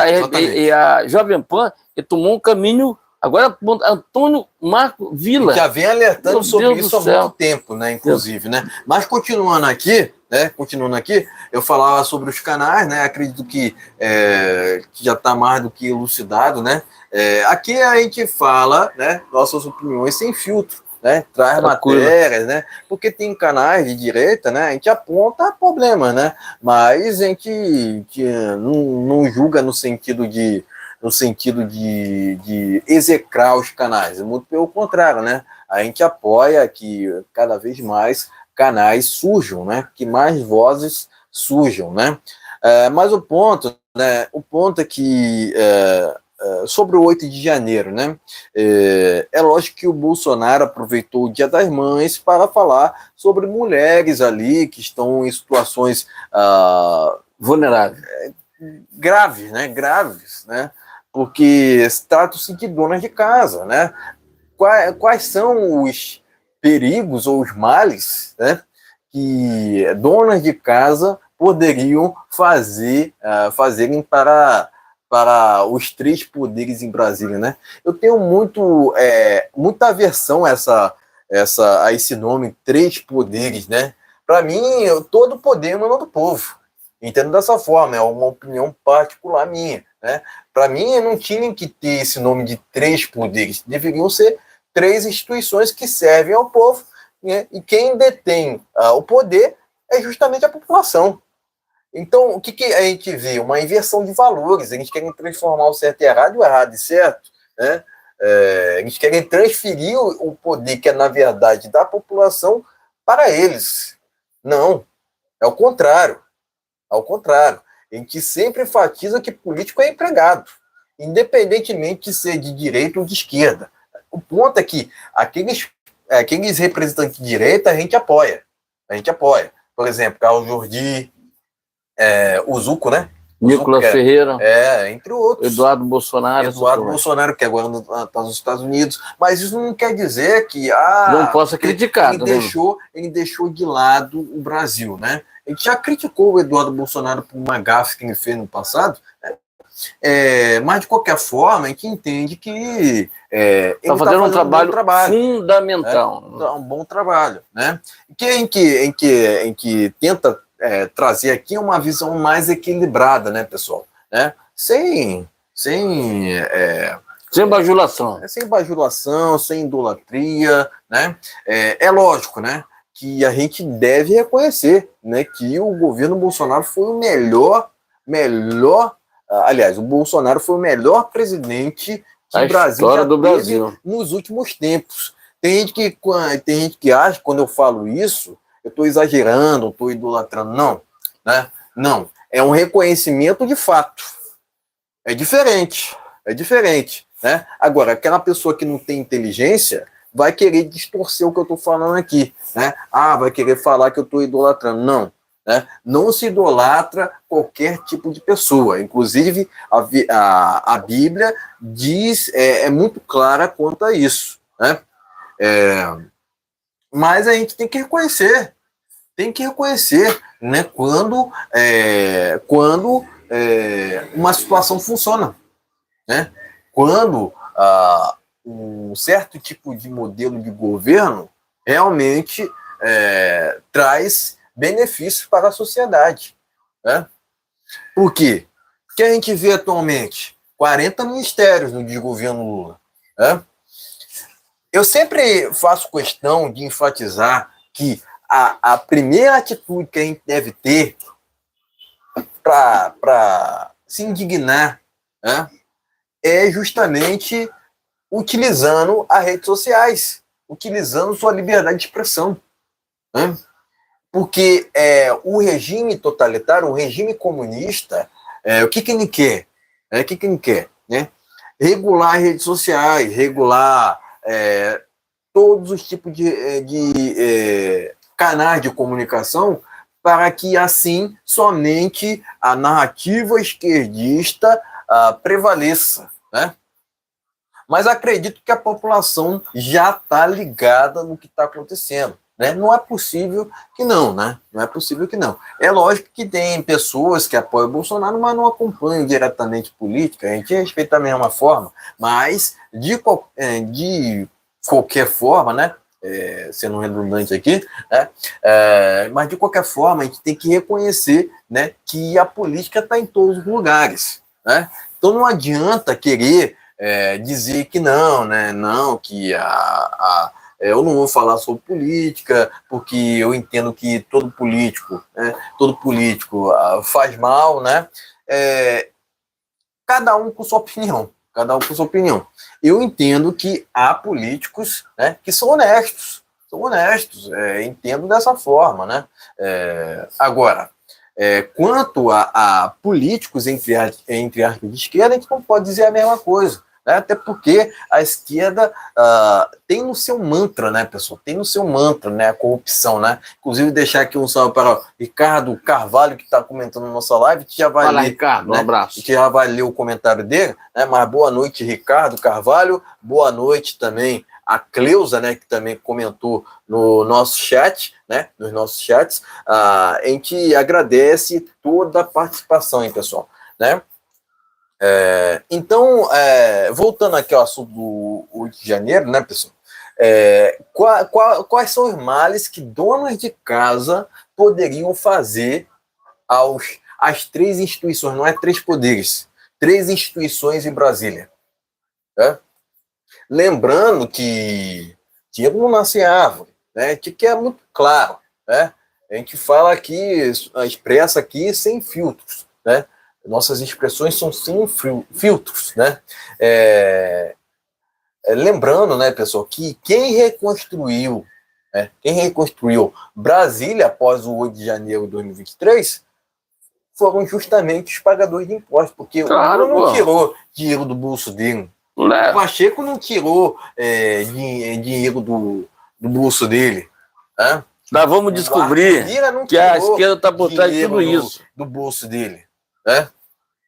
a Jovem Pan tomou um caminho Agora, Antônio Marco Vila. Já vem alertando Meu sobre Deus isso há do céu. muito tempo, né? Inclusive, né? Mas continuando aqui, eu falava sobre os canais, né? Acredito que já está mais do que elucidado, né? Aqui a gente fala, né? Nossas opiniões sem filtro, né? Traz Tranquilo. matérias, né? Porque tem canais de direita, né? A gente aponta problemas, né? Mas a gente não julga no sentido de execrar os canais, muito pelo contrário, né? A gente apoia que cada vez mais canais surjam, né? Que mais vozes surjam, né? Mas o ponto é que sobre o 8 de janeiro, né? É lógico que o Bolsonaro aproveitou o Dia das Mães para falar sobre mulheres ali que estão em situações vulneráveis, graves, né? Graves, né? Porque tratam-se de donas de casa, né? Quais são os perigos ou os males, né, que donas de casa poderiam fazerem para os três poderes em Brasília, né? Eu tenho muita aversão a esse nome, três poderes, né? Para mim, todo poder emana do povo. Entendo dessa forma, é uma opinião particular minha, né? Para mim, não tinha que ter esse nome de três poderes, deveriam ser três instituições que servem ao povo, né? E quem detém o poder é justamente a população. Então, o que a gente vê? Uma inversão de valores. A gente quer transformar o certo em errado e o errado em certo, né? A gente quer transferir o poder, que é, na verdade, da população, para eles. Não, é o contrário. Ao contrário, a gente sempre enfatiza que político é empregado, independentemente de ser de direita ou de esquerda. O ponto é que aqueles representantes de direita a gente apoia. A gente apoia. Por exemplo, Carlos Jordi, o Zuco, né? Nicolas Ferreira, entre outros. Eduardo Bolsonaro, que agora está nos Estados Unidos. Mas isso não quer dizer que não possa criticar. Ele deixou de lado o Brasil, né? A gente já criticou o Eduardo Bolsonaro por uma gafe que ele fez no passado, né? Mas de qualquer forma, a gente entende que ele está fazendo um trabalho fundamental. Um bom trabalho, né? Em que tenta trazer aqui uma visão mais equilibrada, né, pessoal? Né? Sem bajulação. Sem bajulação, sem idolatria, né? É lógico, né, que a gente deve reconhecer, né, que o governo Bolsonaro foi o melhor. Aliás, o Bolsonaro foi o melhor presidente que o Brasil já teve nos últimos tempos. Tem gente que acha que quando eu falo isso, eu estou exagerando, estou idolatrando. Não, né? Não. É um reconhecimento de fato. É diferente. Né? Agora, aquela pessoa que não tem inteligência vai querer distorcer o que eu estou falando aqui, né? Vai querer falar que eu estou idolatrando. Não. Né? Não se idolatra qualquer tipo de pessoa. Inclusive, a Bíblia diz, é muito clara quanto a isso. Né? Mas a gente tem que reconhecer, né, quando uma situação funciona. Né? Quando um certo tipo de modelo de governo realmente traz benefícios para a sociedade. Né? Por quê? Porque a gente vê atualmente 40 ministérios no desgoverno Lula. Né? Eu sempre faço questão de enfatizar que a primeira atitude que a gente deve ter para se indignar, né, é justamente utilizando as redes sociais, utilizando sua liberdade de expressão. Né? Porque o regime totalitário, o regime comunista, o que ele quer? O que ele quer? Né? Regular as redes sociais, regular todos os tipos de canais de comunicação, para que, assim, somente a narrativa esquerdista prevaleça. Né? Mas acredito que a população já está ligada no que está acontecendo. né? Não é possível que não, né? Não é possível que não. É lógico que tem pessoas que apoiam o Bolsonaro, mas não acompanham diretamente política, a gente respeita da mesma forma, mas de qualquer forma, né? Sendo redundante aqui, né? Mas de qualquer forma a gente tem que reconhecer, né, que a política está em todos os lugares, né? Então não adianta querer dizer que não, né? Não, que eu não vou falar sobre política, porque eu entendo que todo político, né, faz mal, né? Cada um com sua opinião, cada um com sua opinião. Eu entendo que há políticos, né, que são honestos, entendo dessa forma, né? Agora, quanto a políticos entre aspas de esquerda, a gente não pode dizer a mesma coisa, né? Até porque a esquerda tem no seu mantra, né, pessoal? Tem no seu mantra, né, a corrupção, né? Inclusive, deixar aqui um salve para o Ricardo Carvalho, que está comentando na nossa live, que já vai Fala, ler, Ricardo, né? um abraço. Que já vai ler o comentário dele, né? Mas boa noite, Ricardo Carvalho. Boa noite também a Cleusa, né, que também comentou no nosso chat, né, nos nossos chats. A gente agradece toda a participação, hein, pessoal, né? Então, voltando aqui ao assunto do 8 de janeiro, né, pessoal? Quais são os males que donas de casa poderiam fazer às três instituições, não é três poderes, três instituições em Brasília? Né? Lembrando que dinheiro não nasce em árvore, né? Que é muito claro, né? A gente fala aqui, expressa aqui sem filtros, né? Nossas expressões são sem filtros, né? Lembrando, né, pessoal, que quem reconstruiu Brasília após o 8 de janeiro de 2023 foram justamente os pagadores de impostos, porque Claro, o Lula não tirou dinheiro do bolso dele. O Pacheco não tirou dinheiro do bolso dele. Né? Nós vamos descobrir que a esquerda está por trás de tudo isso. Do bolso dele. Né?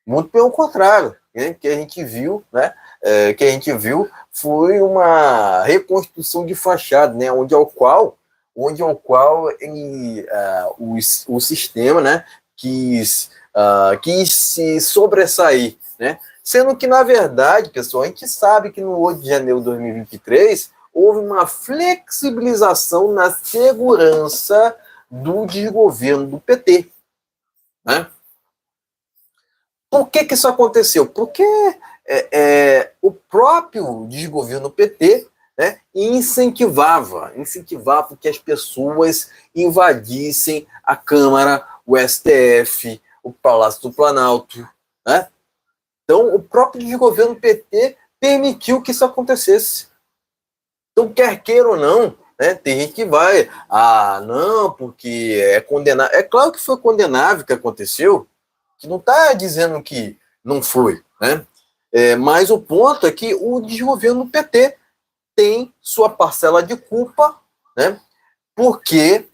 Muito pelo contrário. Né? Que a gente viu, né? Foi uma reconstrução de fachada, né? onde ao qual ele, o sistema, né? quis se sobressair, né? Sendo que, na verdade, pessoal, a gente sabe que no 8 de janeiro de 2023 houve uma flexibilização na segurança do desgoverno do PT. Né? Por que isso aconteceu? Porque o próprio desgoverno PT, né, incentivava que as pessoas invadissem a Câmara, o STF, o Palácio do Planalto. Né? Então, o próprio desgoverno PT permitiu que isso acontecesse. Então, quer queira ou não, né, tem gente que vai, não, porque é condenável. É claro que foi condenável o que aconteceu, que não está dizendo que não foi, né? Mas o ponto é que o desgoverno PT tem sua parcela de culpa, né? Porque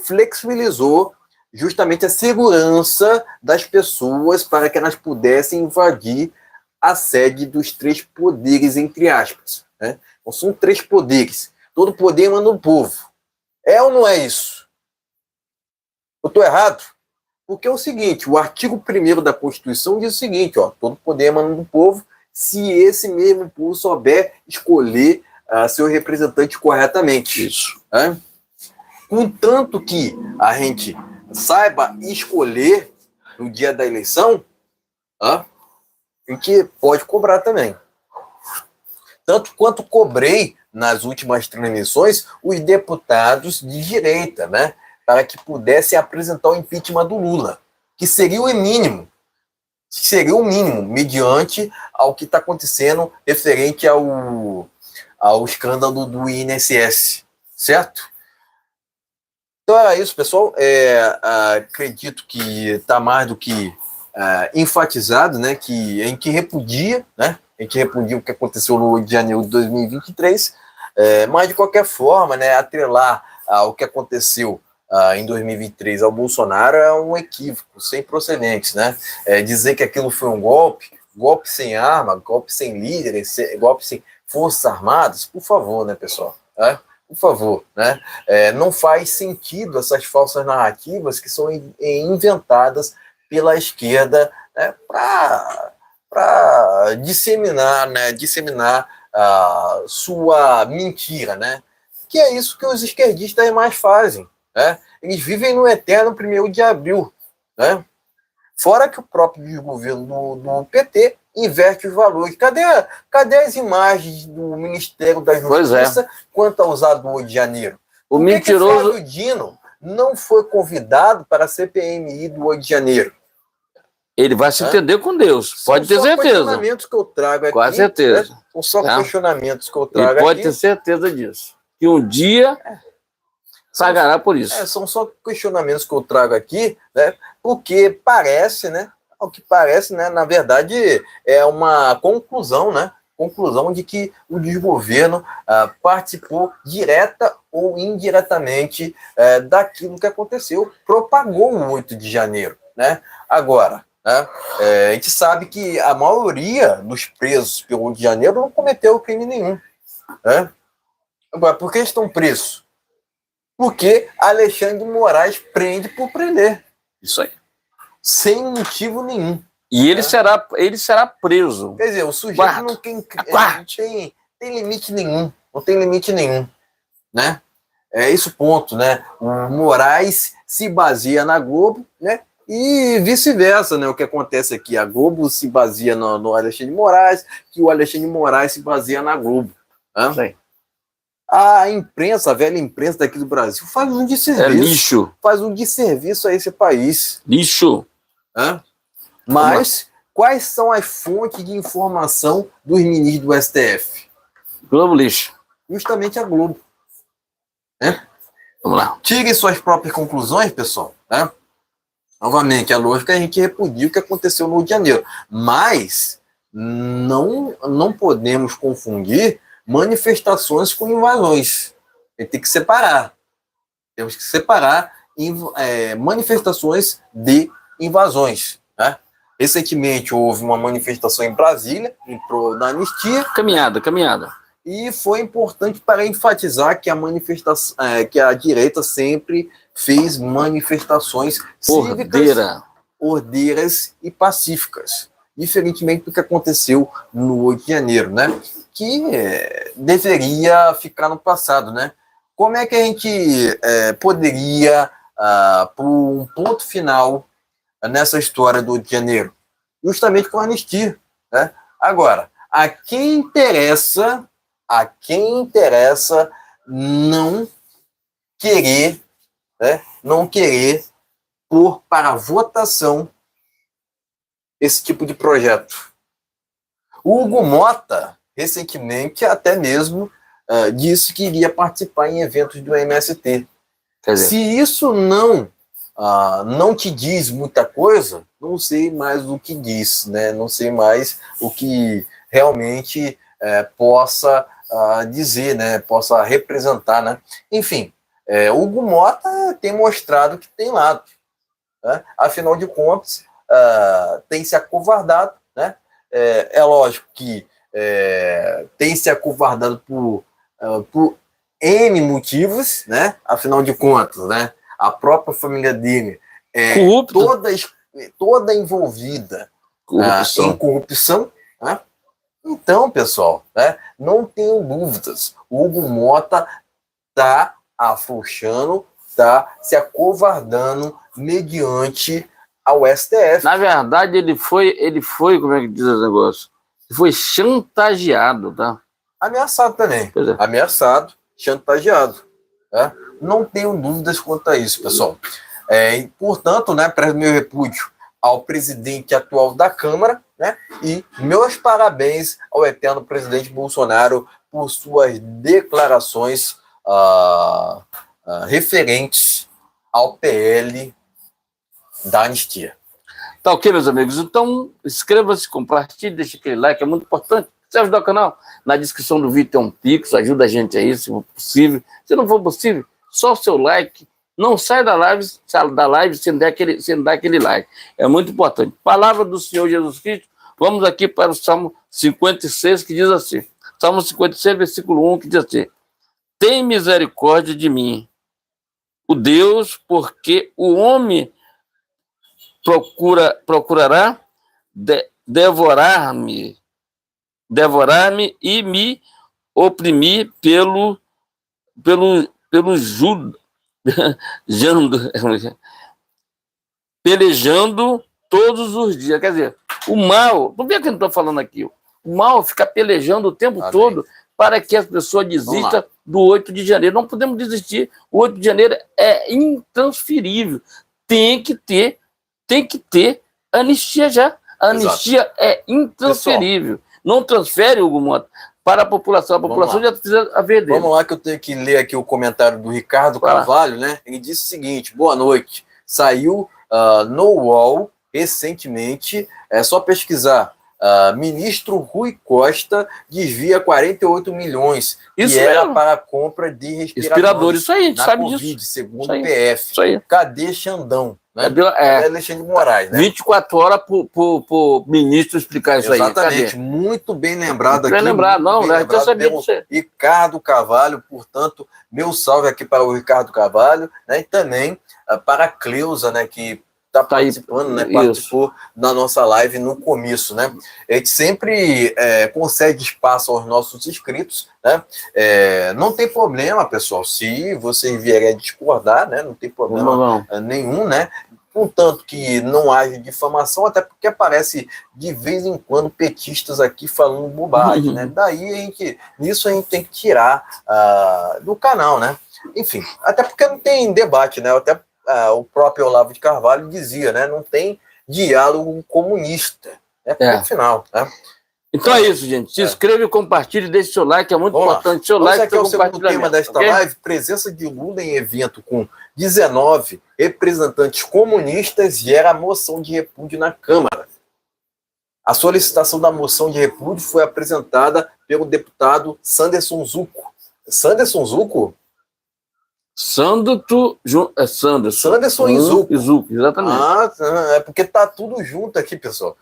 flexibilizou justamente a segurança das pessoas para que elas pudessem invadir a sede dos três poderes, entre aspas. Né? Então, são três poderes. Todo poder emana do povo. É ou não é isso? Eu estou errado? Porque é o seguinte, o artigo 1º da Constituição diz o seguinte, todo poder emana do povo, se esse mesmo povo souber escolher seu representante corretamente. Isso. Né? Contanto que a gente saiba escolher no dia da eleição, a gente pode cobrar também. Tanto quanto cobrei nas últimas transmissões os deputados de direita, né, para que pudessem apresentar o impeachment do Lula, que seria o mínimo, mediante ao que está acontecendo referente ao escândalo do INSS, certo? Então era isso, pessoal. Acredito que está mais do que enfatizado, né, que a gente repudia, né, o que aconteceu no 8 de janeiro de 2023, mas de qualquer forma, né, atrelar o que aconteceu em 2023 ao Bolsonaro é um equívoco, sem procedentes, né? Dizer que aquilo foi um golpe sem arma, golpe sem líderes, golpe sem forças armadas, por favor, né, pessoal? por favor, né? Não faz sentido essas falsas narrativas que são inventadas pela esquerda, né, para disseminar, né, a sua mentira, né? Que é isso que os esquerdistas mais fazem, né? Eles vivem no eterno 1º de abril, né? Fora que o próprio desgoverno do PT inverte os valores. Cadê as imagens do Ministério da Justiça quanto ao usado do 8 de janeiro? O Por mentiroso... que Flávio Dino não foi convidado para a CPMI do 8 de janeiro? Ele vai se entender com Deus, pode ter certeza. São questionamentos que eu trago aqui. Com certeza. Né? São só questionamentos que eu trago aqui. Ele pode ter certeza disso. Que um dia pagará por isso. São só questionamentos que eu trago aqui, né? Porque parece, né? O que parece, né? Na verdade, é uma conclusão, né? Conclusão de que o desgoverno participou direta ou indiretamente daquilo que aconteceu, propagou o 8 de janeiro, né? Agora, né? A gente sabe que a maioria dos presos pelo 8 de janeiro não cometeu crime nenhum, né? Agora, por que estão presos? Porque Alexandre de Moraes prende por prender. Isso aí. Sem motivo nenhum. E ele será preso. Quer dizer, o sujeito não tem limite nenhum. Não tem limite nenhum. Né? É esse o ponto, né? O Moraes se baseia na Globo, né? E vice-versa, né? O que acontece aqui, a Globo se baseia no Alexandre de Moraes, que o Alexandre de Moraes se baseia na Globo. Né? A imprensa, a velha imprensa daqui do Brasil, faz um desserviço. É lixo. Faz um desserviço a esse país. Lixo. Mas quais são as fontes de informação dos ministros do STF? Globo lixo. Justamente a Globo. Né? Vamos lá. Tirem suas próprias conclusões, pessoal. Né? Novamente, a lógica é a gente repudia o que aconteceu no Rio de Janeiro. Mas não podemos confundir manifestações com invasões. A gente tem que separar. Temos que separar manifestações de invasões. Né? Recentemente houve uma manifestação em Brasília, em prol da anistia. Caminhada. E foi importante para enfatizar que que a direita sempre fez manifestações cívicas, ordeiras e pacíficas. Diferentemente do que aconteceu no 8 de janeiro, né? Que deveria ficar no passado, né? Como é que a gente poderia pôr um ponto final nessa história do 8 de janeiro? Justamente com a anistia, né? Agora, a quem interessa não querer, né? Não querer pôr para votação esse tipo de projeto. O Hugo Mota, recentemente, até mesmo disse que iria participar em eventos do MST. Se isso não te diz muita coisa, não sei mais o que diz, né? Não sei mais o que realmente possa dizer, né? Possa representar, né? Enfim, o Hugo Mota tem mostrado que tem lado, né? Afinal de contas, tem se acovardado, né? É lógico que tem se acovardado por N motivos, né? Afinal de contas, né? A própria família dele é toda envolvida em corrupção, né? Então, pessoal, né? Não tenho dúvidas, o Hugo Mota está afrouxando, está se acovardando mediante ao STF. Na verdade, ele foi, como é que diz o negócio? Ele foi chantageado, tá? Ameaçado também. Ameaçado, chantageado. Né? Não tenho dúvidas quanto a isso, pessoal. Portanto, né, presto meu repúdio ao presidente atual da Câmara, né, e meus parabéns ao eterno presidente Bolsonaro por suas declarações referentes ao PL da anistia. Tá ok, meus amigos? Então, inscreva-se, compartilhe, deixe aquele like, é muito importante. Se ajudar o canal, na descrição do vídeo tem um Pix, ajuda a gente aí, se for possível. Se não for possível, só o seu like. Não sai da live sem dar aquele like. É muito importante. Palavra do Senhor Jesus Cristo. Vamos aqui para o Salmo 56, que diz assim. Salmo 56, versículo 1, que diz assim. tem misericórdia de mim, o Deus, porque o homem procurará devorar-me e me oprimir pelo pelejando todos os dias. Quer dizer, o mal, tu vê o que eu estou falando aqui, o mal fica pelejando o tempo todo para que as pessoas desistam do 8 de janeiro. Não podemos desistir. O 8 de janeiro é intransferível. Tem que ter anistia já. A anistia é intransferível. Pessoal, não transfere, Hugo Mota, para a população. A população já precisa haver dele. Vamos lá, que eu tenho que ler aqui o comentário do Ricardo Carvalho, né? Ele disse o seguinte: boa noite. Saiu no UOL recentemente, é só pesquisar. Ministro Rui Costa desvia 48 milhões isso que era para a compra de respiradores. Isso aí, a gente sabe COVID, disso. segundo o PF. Isso aí. Cadê Xandão? Né? Alexandre de Moraes, né? 24 horas para o ministro explicar isso. Exatamente. Aí. Exatamente. Muito bem lembrado aqui. Bem lembrado, não, né? Eu sabia pelo Ricardo Carvalho, portanto, meu salve aqui para o Ricardo Carvalho, né? E também para a Cleusa, né? Que está participando, né? Participou da nossa live no começo, né? A gente sempre concede espaço aos nossos inscritos, né? Não tem problema, pessoal, se vocês vierem a discordar, né? Não tem problema nenhum, né? Contanto que não haja difamação, até porque aparece de vez em quando petistas aqui falando bobagem, né? Daí nisso a gente tem que tirar do canal, né? Enfim, até porque não tem debate, né? Até o próprio Olavo de Carvalho dizia, né? Não tem diálogo comunista, no final, né? Então é isso, gente. Se inscreva e compartilhe, deixe seu like, é muito importante. Seu like, aqui é o segundo tema desta live, presença de Lula em evento com 19 representantes comunistas gera moção de repúdio na Câmara. A solicitação da moção de repúdio foi apresentada pelo deputado Sanderson Zucco. Sanderson Zucco? Sanderson e Zucco, exatamente. É porque tá tudo junto aqui, pessoal.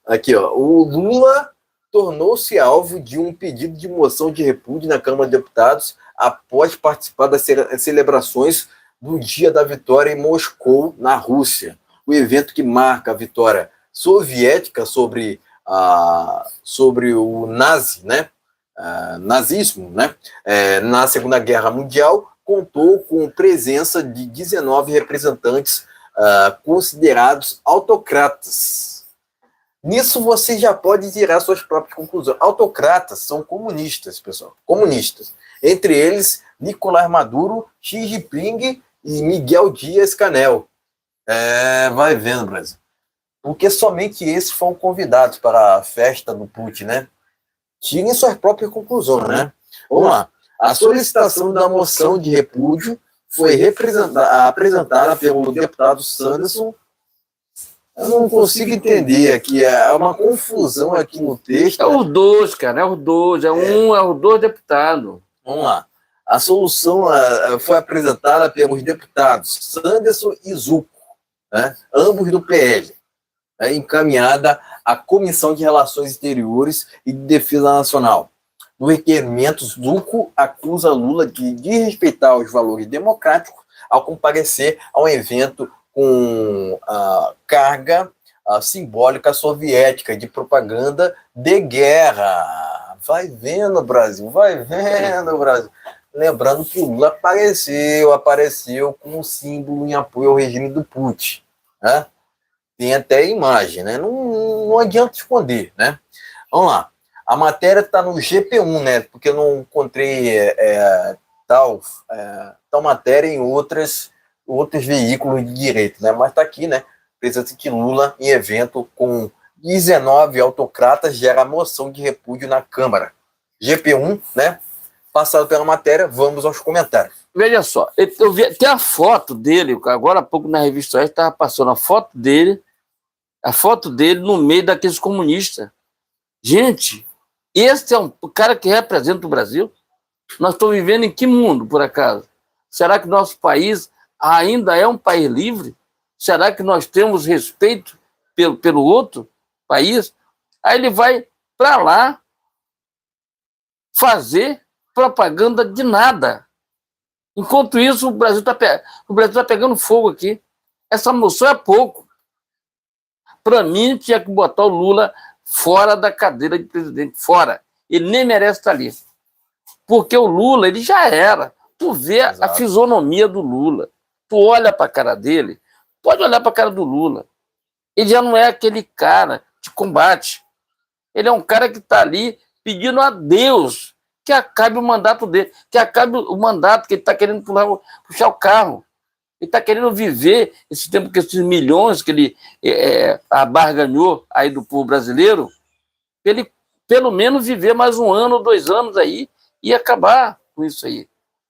Aqui, ó. O Lula tornou-se alvo de um pedido de moção de repúdio na Câmara de Deputados após participar das celebrações do Dia da Vitória em Moscou, na Rússia. O evento que marca a vitória soviética sobre o nazismo, né? Na Segunda Guerra Mundial, contou com presença de 19 representantes considerados autocratas. Nisso você já pode tirar suas próprias conclusões. Autocratas são comunistas, pessoal. Comunistas. Entre eles, Nicolás Maduro, Xi Jinping e Miguel Dias-Canel. Vai vendo, Brasil. Porque somente esses foram convidados para a festa do Putin, né? Tirem suas próprias conclusões, né? Vamos lá. A solicitação da moção de repúdio foi apresentada pelo deputado Sanderson. Eu não consigo entender aqui, é uma confusão aqui no texto. É os dois, cara, é os dois, é os dois deputados. Vamos lá. A solução foi apresentada pelos deputados Sanderson e Zucco, né? Ambos do PL, encaminhada à Comissão de Relações Exteriores e de Defesa Nacional. No requerimento, Zucco acusa Lula de desrespeitar os valores democráticos ao comparecer a um evento com carga simbólica soviética de propaganda de guerra. Vai vendo, Brasil, vai vendo, Brasil. Lembrando que o Lula apareceu com um símbolo em apoio ao regime do Putin, né? Tem até imagem, né? Não adianta esconder, né? Vamos lá. A matéria está no GP1, né? Porque eu não encontrei tal matéria em outros veículos de direito, né? Mas está aqui, né? Presença de Lula em evento com 19 autocratas gera moção de repúdio na Câmara. GP1, né? Passado pela matéria, vamos aos comentários. Veja só, eu vi, tem a foto dele, agora há pouco na revista Oeste estava passando a foto dele no meio daqueles comunistas. Gente, esse é o cara que representa o Brasil? Nós estamos vivendo em que mundo, por acaso? Será que nosso país ainda é um país livre? Será que nós temos respeito pelo outro país? Aí ele vai para lá fazer propaganda de nada. Enquanto isso, o Brasil tá pegando fogo aqui. Essa moção é pouco. Para mim, tinha que botar o Lula fora da cadeira de presidente, fora. Ele nem merece estar ali. Porque o Lula, ele já era. Tu vê a fisionomia do Lula. Tu olha para a cara dele, pode olhar para a cara do Lula. Ele já não é aquele cara de combate. Ele é um cara que está ali pedindo a Deus que acabe o mandato dele, que acabe o mandato que ele está querendo puxar o carro. Ele está querendo viver esse tempo que esses milhões que ele abarganhou aí do povo brasileiro, ele pelo menos viver mais 1 ano, 2 anos aí e acabar com isso aí.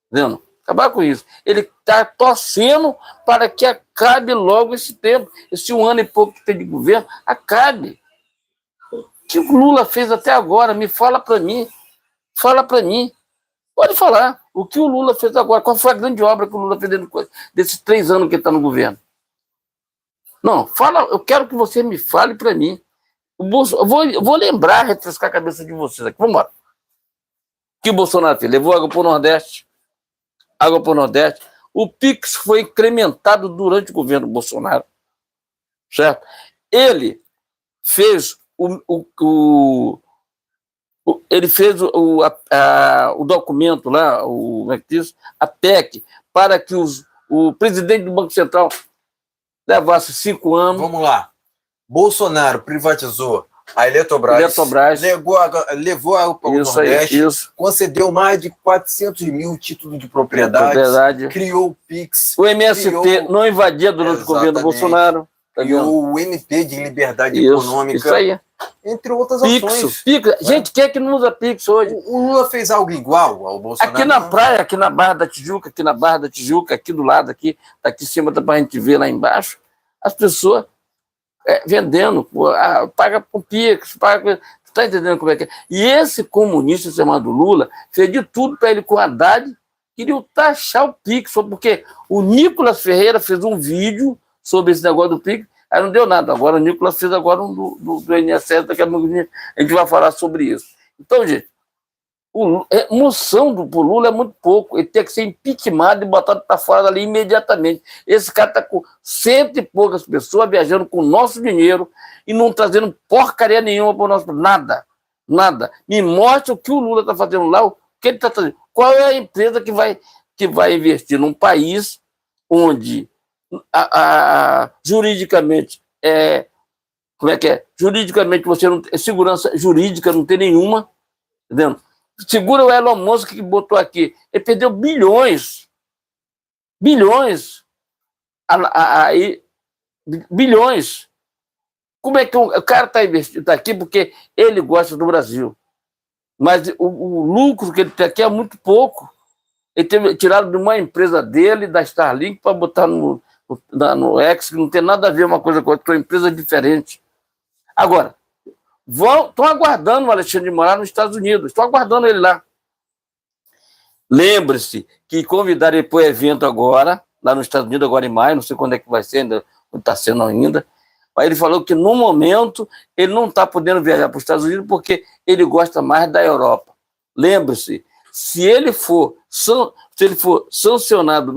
Vendo? Acabar com isso. Ele está torcendo para que acabe logo esse tempo, esse 1 ano e pouco que tem de governo, acabe. O que o Lula fez até agora? Me fala para mim. Fala para mim. Pode falar. O que o Lula fez agora? Qual foi a grande obra que o Lula fez desses 3 anos que ele está no governo? Não, fala. Eu quero que você me fale para mim. Eu vou lembrar, refrescar a cabeça de vocês aqui. Vamos embora. O que o Bolsonaro fez? Levou água para o Nordeste. Água para o Nordeste. O PIX foi incrementado durante o governo Bolsonaro. Certo? Ele fez ele fez o documento lá, como é que diz? A PEC, para que o presidente do Banco Central levasse 5 anos. Vamos lá. Bolsonaro privatizou a Eletrobras, levou água para o Nordeste, concedeu mais de 400 mil títulos de propriedade, criou o PIX. O MST não invadia durante o governo do Bolsonaro. Criou o MP de Liberdade Econômica. Isso aí. Entre outras ações. Pix. Gente, quem é que não usa Pix hoje? O Lula fez algo igual ao Bolsonaro? Aqui na praia, aqui na Barra da Tijuca, aqui do lado, aqui em cima, dá para a gente ver lá embaixo, as pessoas vendendo, paga com Pix, paga. Tu tá entendendo como é que é? E esse comunista chamado Lula fez de tudo para ele com o Haddad, queria taxar o Pix, porque o Nicolas Ferreira fez um vídeo sobre esse negócio do PIX, aí não deu nada. Agora o Nicolas fez agora um do INSS, daqui a pouco a gente vai falar sobre isso. Então, gente, a moção do Lula é muito pouco. Ele tem que ser impeachmentado e botado para fora dali imediatamente. Esse cara está com 100 e poucas pessoas viajando com o nosso dinheiro e não trazendo porcaria nenhuma para o nosso... Nada. Me mostra o que o Lula está fazendo lá, o que ele está fazendo. Qual é a empresa que vai investir num país onde juridicamente como é que é? Juridicamente você não tem segurança jurídica, não tem nenhuma, entendeu? Segura o Elon Musk que botou aqui, ele perdeu bilhões, bilhões. Como é que o cara está investindo aqui porque ele gosta do Brasil, mas o lucro que ele tem aqui é muito pouco. Ele teve tirado de uma empresa dele, da Starlink, para botar no X, que não tem nada a ver uma coisa com outra, uma empresa diferente. Agora, estão aguardando o Alexandre de Moraes nos Estados Unidos, estão aguardando ele lá. Lembre-se que convidaram ele para o evento agora, lá nos Estados Unidos, agora em maio, não sei quando é que vai ser, ainda não está sendo ainda, mas ele falou que no momento ele não está podendo viajar para os Estados Unidos porque ele gosta mais da Europa. Lembre-se, se ele for sancionado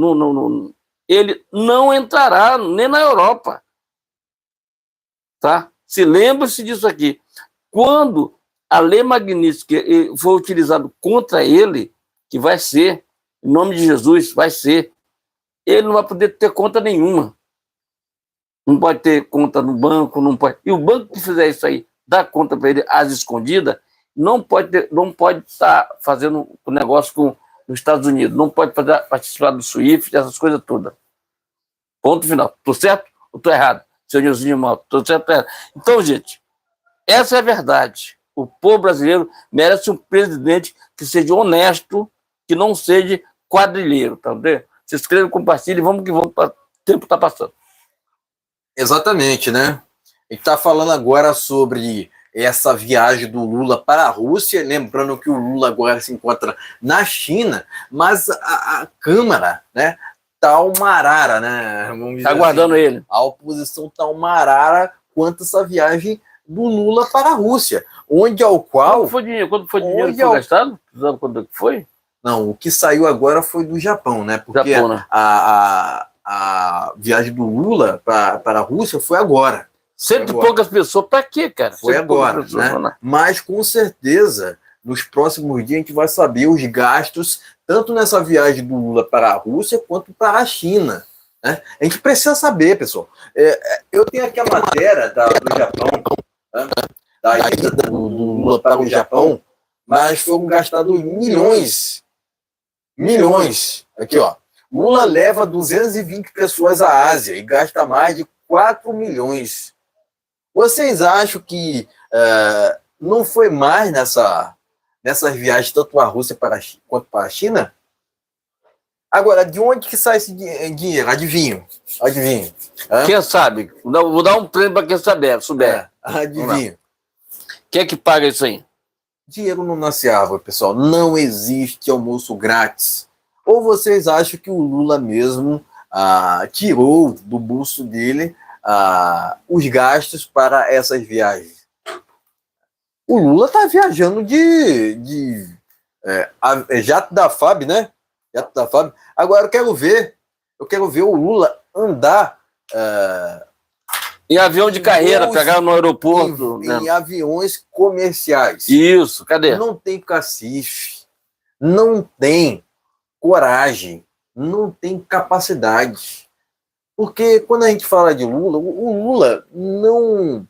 ele não entrará nem na Europa. Tá? Se lembre-se disso aqui. Quando a lei Magnitsky for utilizada contra ele, que vai ser, em nome de Jesus, vai ser, ele não vai poder ter conta nenhuma. Não pode ter conta no banco, não pode. E o banco que fizer isso aí, dá conta para ele às escondidas, não pode estar fazendo o negócio com os Estados Unidos, não pode participar do SWIFT, essas coisas todas. Ponto final. Estou certo ou estou errado? Senhorzinho mal, estou certo ou errado? Então, gente, essa é a verdade. O povo brasileiro merece um presidente que seja honesto, que não seja quadrilheiro, tá vendo? Se inscreva, compartilhe, vamos que vamos, o tempo está passando. Exatamente, né? A gente está falando agora sobre essa viagem do Lula para a Rússia, lembrando que o Lula agora se encontra na China, mas a Câmara, né, tá uma arara, né? Está aguardando assim, ele. A oposição tá uma arara quanto a essa viagem do Lula para a Rússia, onde ao qual... Quando foi dinheiro que foi gastado? Sabe quando foi? Não, o que saiu agora foi do Japão, né? Porque Japão, né? a viagem do Lula para a Rússia foi agora. Cento e poucas pessoas, para quê, cara? Foi Cento e poucas agora, pessoas, né? Mas com certeza, nos próximos dias, a gente vai saber os gastos, tanto nessa viagem do Lula para a Rússia, quanto para a China. Né? A gente precisa saber, pessoal. Eu tenho aqui a matéria do Japão, né? Da ida do Lula para o Japão, mas foram gastados milhões. Milhões. Aqui, ó. Lula leva 220 pessoas à Ásia e gasta mais de 4 milhões. Vocês acham que não foi mais nessas viagens, tanto para a Rússia quanto para a China? Agora, de onde que sai esse dinheiro? Adivinho. Adivinho. Quem sabe? Vou dar um prêmio para quem souber. Adivinho. Quem é que paga isso aí? Dinheiro não nasce árvore, pessoal. Não existe almoço grátis. Ou vocês acham que o Lula mesmo tirou do bolso dele os gastos para essas viagens? O Lula está viajando de jato da FAB, né? Jato da FAB. Agora eu quero ver o Lula andar em avião de carreira, pegar no aeroporto. Em aviões comerciais. Isso, cadê? Não tem cacife, não tem coragem, não tem capacidade. Porque quando a gente fala de Lula, o Lula não...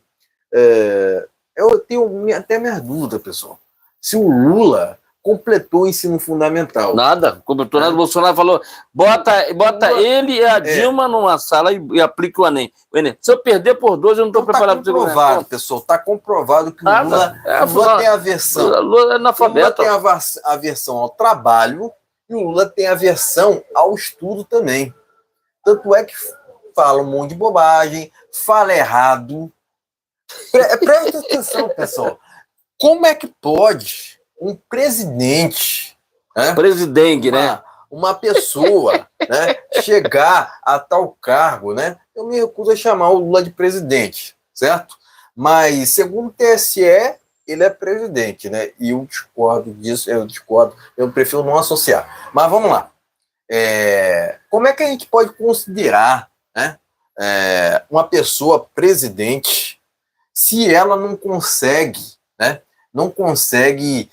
eu tenho até minha dúvida, pessoal. Se o Lula completou o ensino fundamental. Nada, completou nada. O Bolsonaro falou, bota ele e a Dilma numa sala e aplica o Enem. Se eu perder por 2, eu não estou preparado para você comprovado, pessoal. Está comprovado que o Lula tem aversão. Lula é analfabeto. O Lula tem aversão ao trabalho e o Lula tem aversão ao estudo também. Tanto é que fala um monte de bobagem, fala errado. Presta atenção, pessoal. Como é que pode um presidente, né? Presidente, né? Uma pessoa, né, chegar a tal cargo, né? Eu me recuso a chamar o Lula de presidente, certo? Mas, segundo o TSE, ele é presidente, né? E eu discordo disso, eu prefiro não associar. Mas vamos lá. Como é que a gente pode considerar, né, uma pessoa presidente se ela não consegue, né? Não consegue,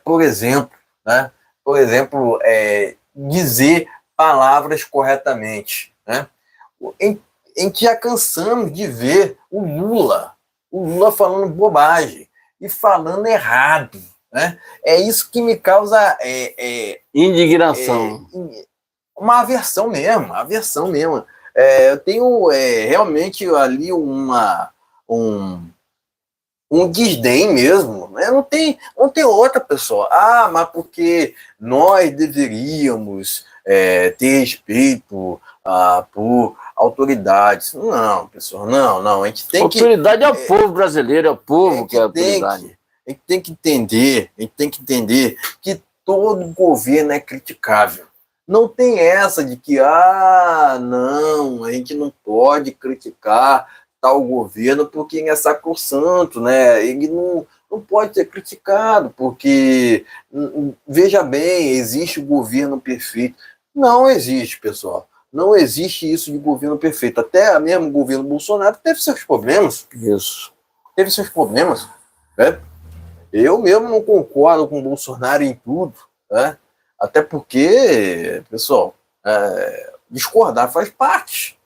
por exemplo, dizer palavras corretamente, né? A gente já cansamos de ver o Lula falando bobagem e falando errado, né? É isso que me causa indignação, uma aversão mesmo, eu tenho realmente ali um desdém mesmo, né? Não tem outra pessoa. Mas porque nós deveríamos ter respeito por autoridades. Não, pessoal, não. A gente tem autoridade é o povo brasileiro, é o povo que é a autoridade. A gente tem que entender que todo governo é criticável. Não tem essa de que, não, a gente não pode criticar tal governo porque ele é sacrossanto, né? Ele não pode ser criticado, porque, veja bem, existe o governo perfeito. Não existe, pessoal. Não existe isso de governo perfeito. Até mesmo o governo Bolsonaro teve seus problemas. Isso. Teve seus problemas. Né? Eu mesmo não concordo com o Bolsonaro em tudo, né? Até porque, pessoal, discordar faz parte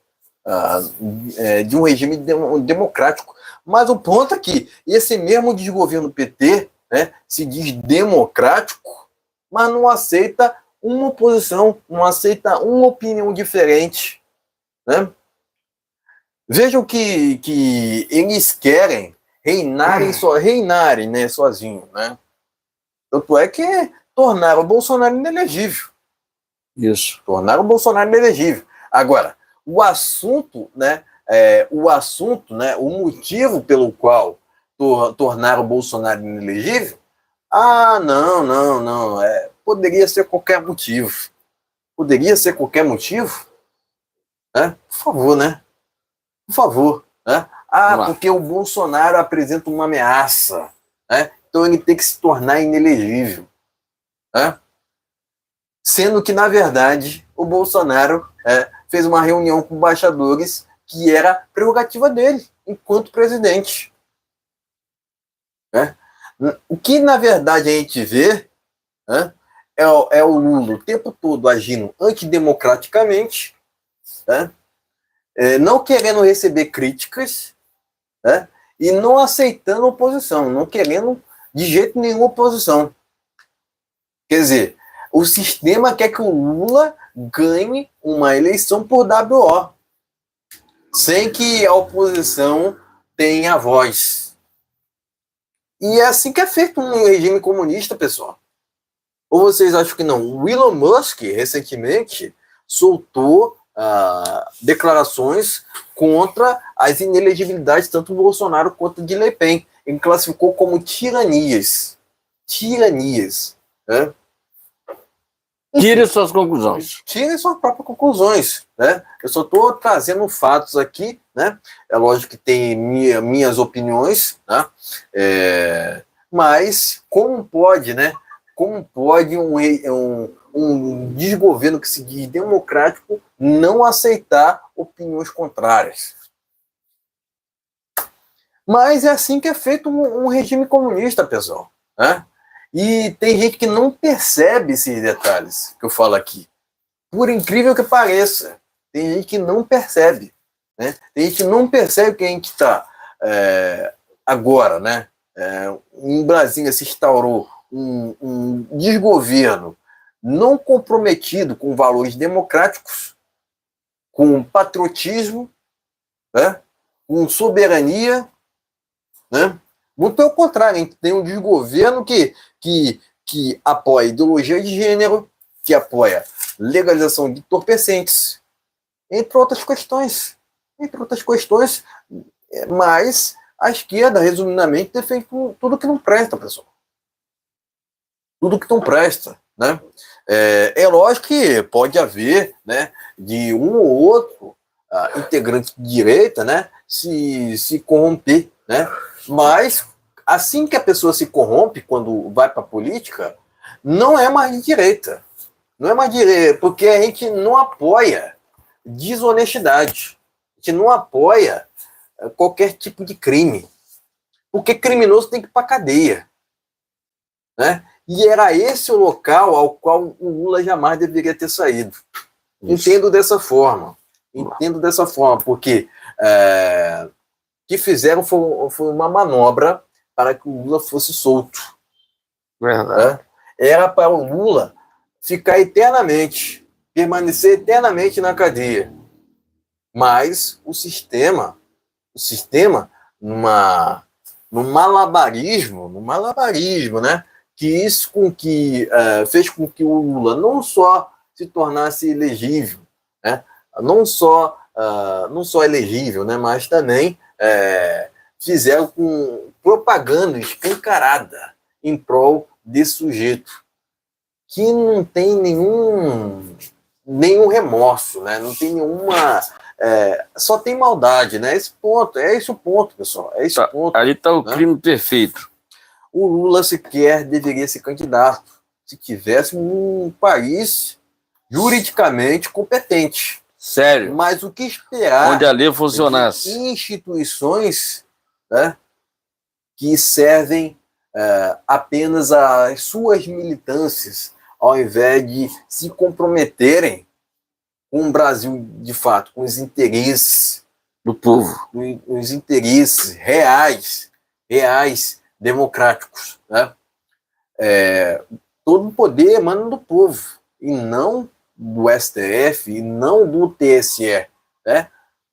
de um regime democrático. Mas o ponto é que esse mesmo desgoverno PT, né, se diz democrático, mas não aceita uma oposição, não aceita uma opinião diferente. Né? Vejam que eles querem reinarem, né, sozinhos. Né? Tanto é que tornaram o Bolsonaro inelegível. Isso. Tornaram o Bolsonaro inelegível. Agora, o assunto, né, o motivo pelo qual tornaram o Bolsonaro inelegível, não, poderia ser qualquer motivo. Poderia ser qualquer motivo? Né? Por favor, né? Por favor. Né? Porque o Bolsonaro apresenta uma ameaça. Né? Então ele tem que se tornar inelegível. Né? Sendo que, na verdade, o Bolsonaro fez uma reunião com embaixadores que era prerrogativa dele, enquanto presidente. Né? O que, na verdade, a gente vê é o Lula o tempo todo agindo antidemocraticamente, não querendo receber críticas, e não aceitando oposição, não querendo de jeito nenhum oposição. Quer dizer, o sistema quer que o Lula ganhe uma eleição por WO, sem que a oposição tenha voz. E é assim que é feito um regime comunista, pessoal. Ou vocês acham que não? O Elon Musk, recentemente, soltou declarações contra as inelegibilidades tanto do Bolsonaro quanto de Le Pen. Ele classificou como tiranias. Tiranias. Tire suas conclusões. Tire suas próprias conclusões. Eu só estou trazendo fatos aqui. É lógico que tem minhas opiniões, mas como pode, como pode um desgoverno que se diz democrático não aceitar opiniões contrárias? Mas é assim que é feito um regime comunista, pessoal. E tem gente que não percebe esses detalhes que eu falo aqui. Por incrível que pareça, tem gente que não percebe. Tem gente que não percebe que a gente está agora, em Brasília se instaurou um desgoverno não comprometido com valores democráticos, com patriotismo, com soberania, Muito pelo contrário, a gente tem um desgoverno que apoia ideologia de gênero, que apoia legalização de entorpecentes, entre outras questões. Mas a esquerda, resumidamente, defende tudo que não presta, pessoal. Tudo que não presta. É lógico que pode haver de um ou outro integrante de direita se corromper, mas assim que a pessoa se corrompe quando vai para a política, não é mais de direita. Não é mais de direita, porque a gente não apoia desonestidade. A gente não apoia qualquer tipo de crime. Porque criminoso tem que ir para a cadeia. E era esse o local ao qual o Lula jamais deveria ter saído. Isso. Entendo dessa forma, porque o que fizeram foi uma manobra para que o Lula fosse solto. Verdade. Era para o Lula ficar eternamente, permanecer eternamente na cadeia. Mas o sistema num malabarismo, que fez com que o Lula não só se tornasse elegível, não só elegível, mas também fizeram com propaganda escancarada em prol desse sujeito, que não tem nenhum remorso, não tem nenhuma... só tem maldade, É esse o ponto, pessoal. É esse o ponto. Ali está o crime perfeito. O Lula sequer deveria ser candidato se tivesse um país juridicamente competente. Sério. Mas o que esperar... Onde a lei funcionasse. Instituições que servem apenas às suas militâncias, ao invés de se comprometerem com o Brasil, de fato, com os interesses do povo, os interesses reais, democráticos. Todo o poder emana do povo, e não do STF, e não do TSE.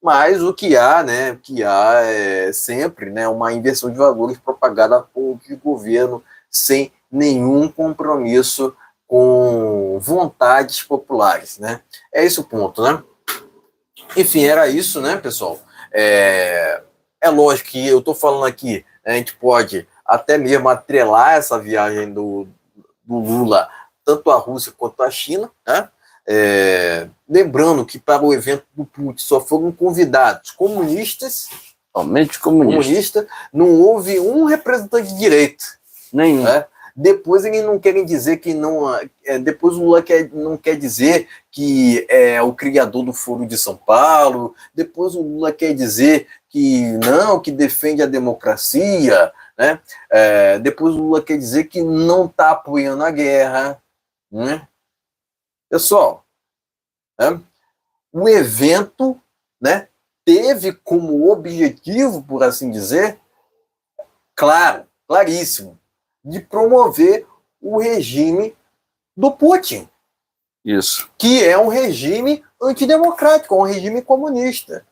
Mas o que há, é sempre uma inversão de valores propagada por um governo sem nenhum compromisso com vontades populares. É esse o ponto. Enfim, era isso, pessoal? É lógico que eu estou falando aqui, a gente pode até mesmo atrelar essa viagem do Lula tanto à Rússia quanto à China, lembrando que para o evento do Putin só foram convidados comunistas, somente comunistas. Não houve um representante de direita. Nenhum. Depois eles não querem dizer que não. Depois o Lula não quer dizer que é o criador do Foro de São Paulo. Depois o Lula quer dizer que não, que defende a democracia, né? Depois o Lula quer dizer que não está apoiando a guerra, né? Pessoal, né? O evento, né, teve como objetivo, por assim dizer, claríssimo, de promover o regime do Putin. Isso. Que é um regime antidemocrático, um regime comunista.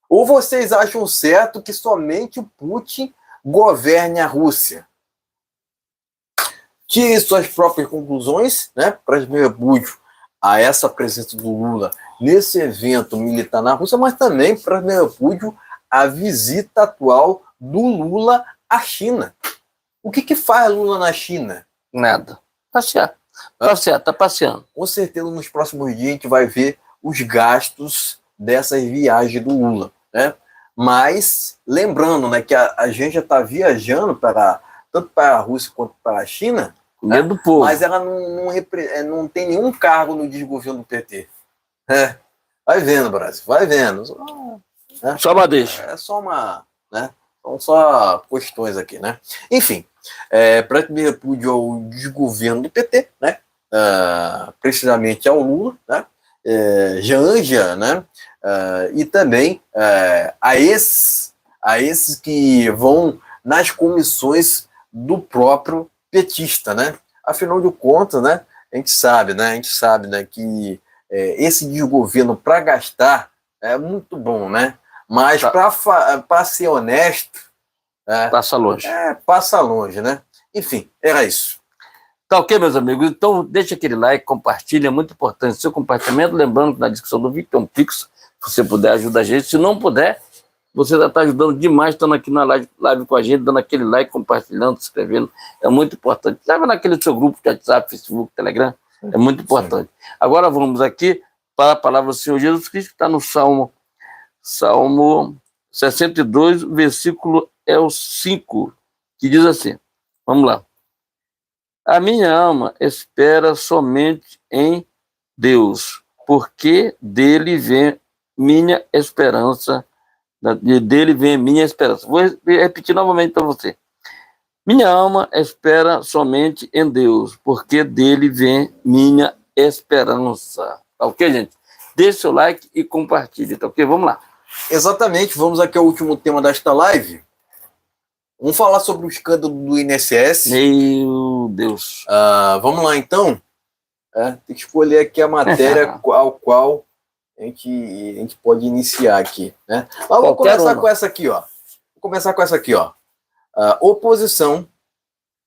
Ou vocês acham certo que somente o Putin governe a Rússia? Tire suas próprias conclusões, né, para meu repúdio a essa presença do Lula nesse evento militar na Rússia, mas também para meu repúdio a visita atual do Lula à China. O que faz Lula na China? Nada. Passear. Passear, tá passeando. Com certeza nos próximos dias a gente vai ver os gastos dessas viagens do Lula, né? Mas lembrando, né, que a gente já está viajando tanto para a Rússia quanto para a China, né? Do povo. Mas ela não tem nenhum cargo no desgoverno do PT. Vai vendo, Brasil, vai vendo. Só uma deixa. É só uma, né? São só questões aqui, né? Enfim, para me repúdio ao desgoverno do PT, né? Precisamente ao Lula, né? Janja, né? E também a esses que vão nas comissões do próprio petista, né? Afinal de contas, né? A gente sabe, né? Que esse desgoverno para gastar é muito bom, né? Mas para ser honesto, passa longe. Passa longe, né? Enfim, era isso. Tá ok, meus amigos? Então, deixa aquele like, compartilha, é muito importante o seu compartilhamento. Lembrando que na descrição do vídeo tem um Pix, se você puder, ajuda a gente. Se não puder, você já está ajudando demais, estando aqui na live com a gente, dando aquele like, compartilhando, se inscrevendo. É muito importante. Leva naquele seu grupo de WhatsApp, Facebook, Telegram. É muito importante. Sim. Agora vamos aqui para a palavra do Senhor Jesus Cristo, que está no Salmo 62, versículo 5, que diz assim. Vamos lá. A minha alma espera somente em Deus, porque dele vem minha esperança. Dele vem minha esperança. Vou repetir novamente para você. Minha alma espera somente em Deus, porque dele vem minha esperança. Tá ok, gente? Deixe seu like e compartilhe, tá ok? Vamos lá. Exatamente, vamos aqui ao último tema desta live. Vamos falar sobre o escândalo do INSS. Meu Deus. Vamos lá, então. Tem que escolher aqui a matéria ao qual a gente pode iniciar aqui, né? Mas vamos começar com essa aqui, ó. Oposição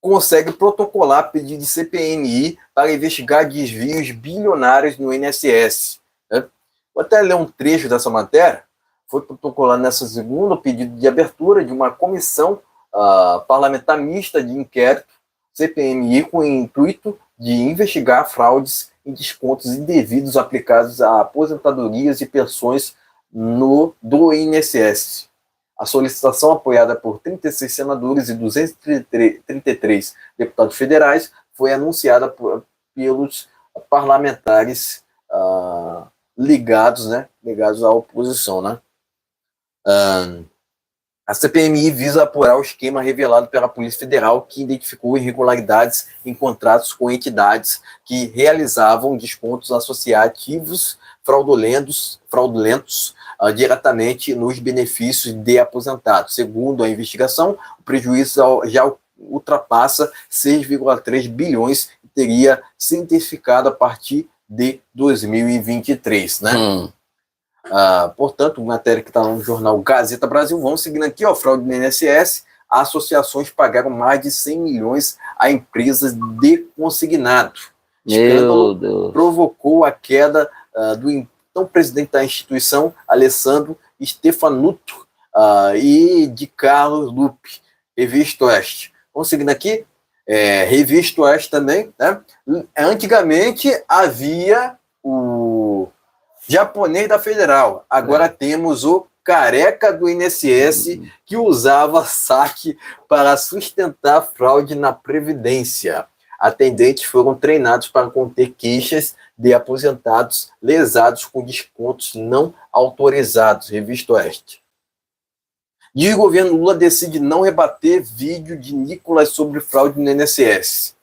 consegue protocolar pedido de CPMI para investigar desvios bilionários no INSS. Né? Vou até ler um trecho dessa matéria. Foi protocolar nessa segunda o pedido de abertura de uma comissão parlamentar mista de inquérito, CPMI, com o intuito de investigar fraudes e descontos indevidos aplicados a aposentadorias e pensões do INSS. A solicitação, apoiada por 36 senadores e 233 deputados federais, foi anunciada pelos parlamentares ligados à oposição, né? A CPMI visa apurar o esquema revelado pela Polícia Federal, que identificou irregularidades em contratos com entidades que realizavam descontos associativos fraudulentos diretamente nos benefícios de aposentados. Segundo a investigação, o prejuízo já ultrapassa 6,3 bilhões e teria se intensificado a partir de 2023, né? Portanto, matéria que está no jornal Gazeta Brasil. Vamos seguindo aqui, ó, fraude no INSS. Associações pagaram mais de 100 milhões a empresas de consignado. Escândalo provocou a queda do então presidente da instituição, Alessandro Stefanuto, e de Carlos Lupe, Revista Oeste. Vamos seguindo aqui. Revista Oeste também, né? Antigamente havia o japonês da Federal, agora temos o careca do INSS que usava saque para sustentar fraude na Previdência. Atendentes foram treinados para conter queixas de aposentados lesados com descontos não autorizados. Revista Oeste. Diz o governo Lula decide não rebater vídeo de Nicolas sobre fraude no INSS.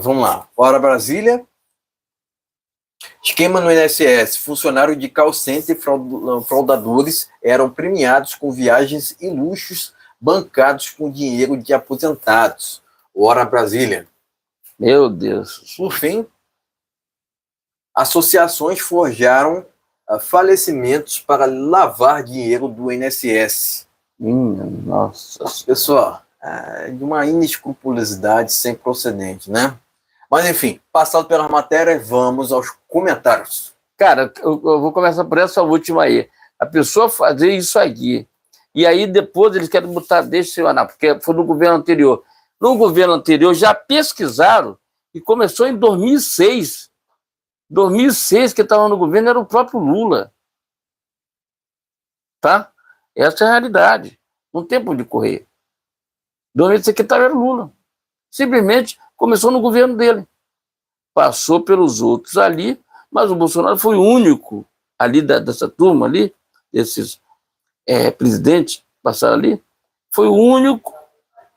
Vamos lá. Hora Brasília. Esquema no INSS. Funcionários de call center e fraudadores eram premiados com viagens e luxos bancados com dinheiro de aposentados. Hora Brasília. Meu Deus. Por fim, associações forjaram falecimentos para lavar dinheiro do INSS. Nossa. Pessoal, de uma inescrupulosidade sem precedente, né? Mas, enfim, passado pela matéria, vamos aos comentários. Cara, eu vou começar por essa última aí. A pessoa fazer isso aqui, e aí depois eles querem botar destinar, porque foi no governo anterior. No governo anterior já pesquisaram e começou em 2006. 2006, que estava no governo, era o próprio Lula. Tá? Essa é a realidade. Não tem por onde correr. 2006 que estava era o Lula. Simplesmente começou no governo dele. Passou pelos outros ali, mas o Bolsonaro foi o único ali dessa turma ali, desses presidentes que passaram ali, foi o único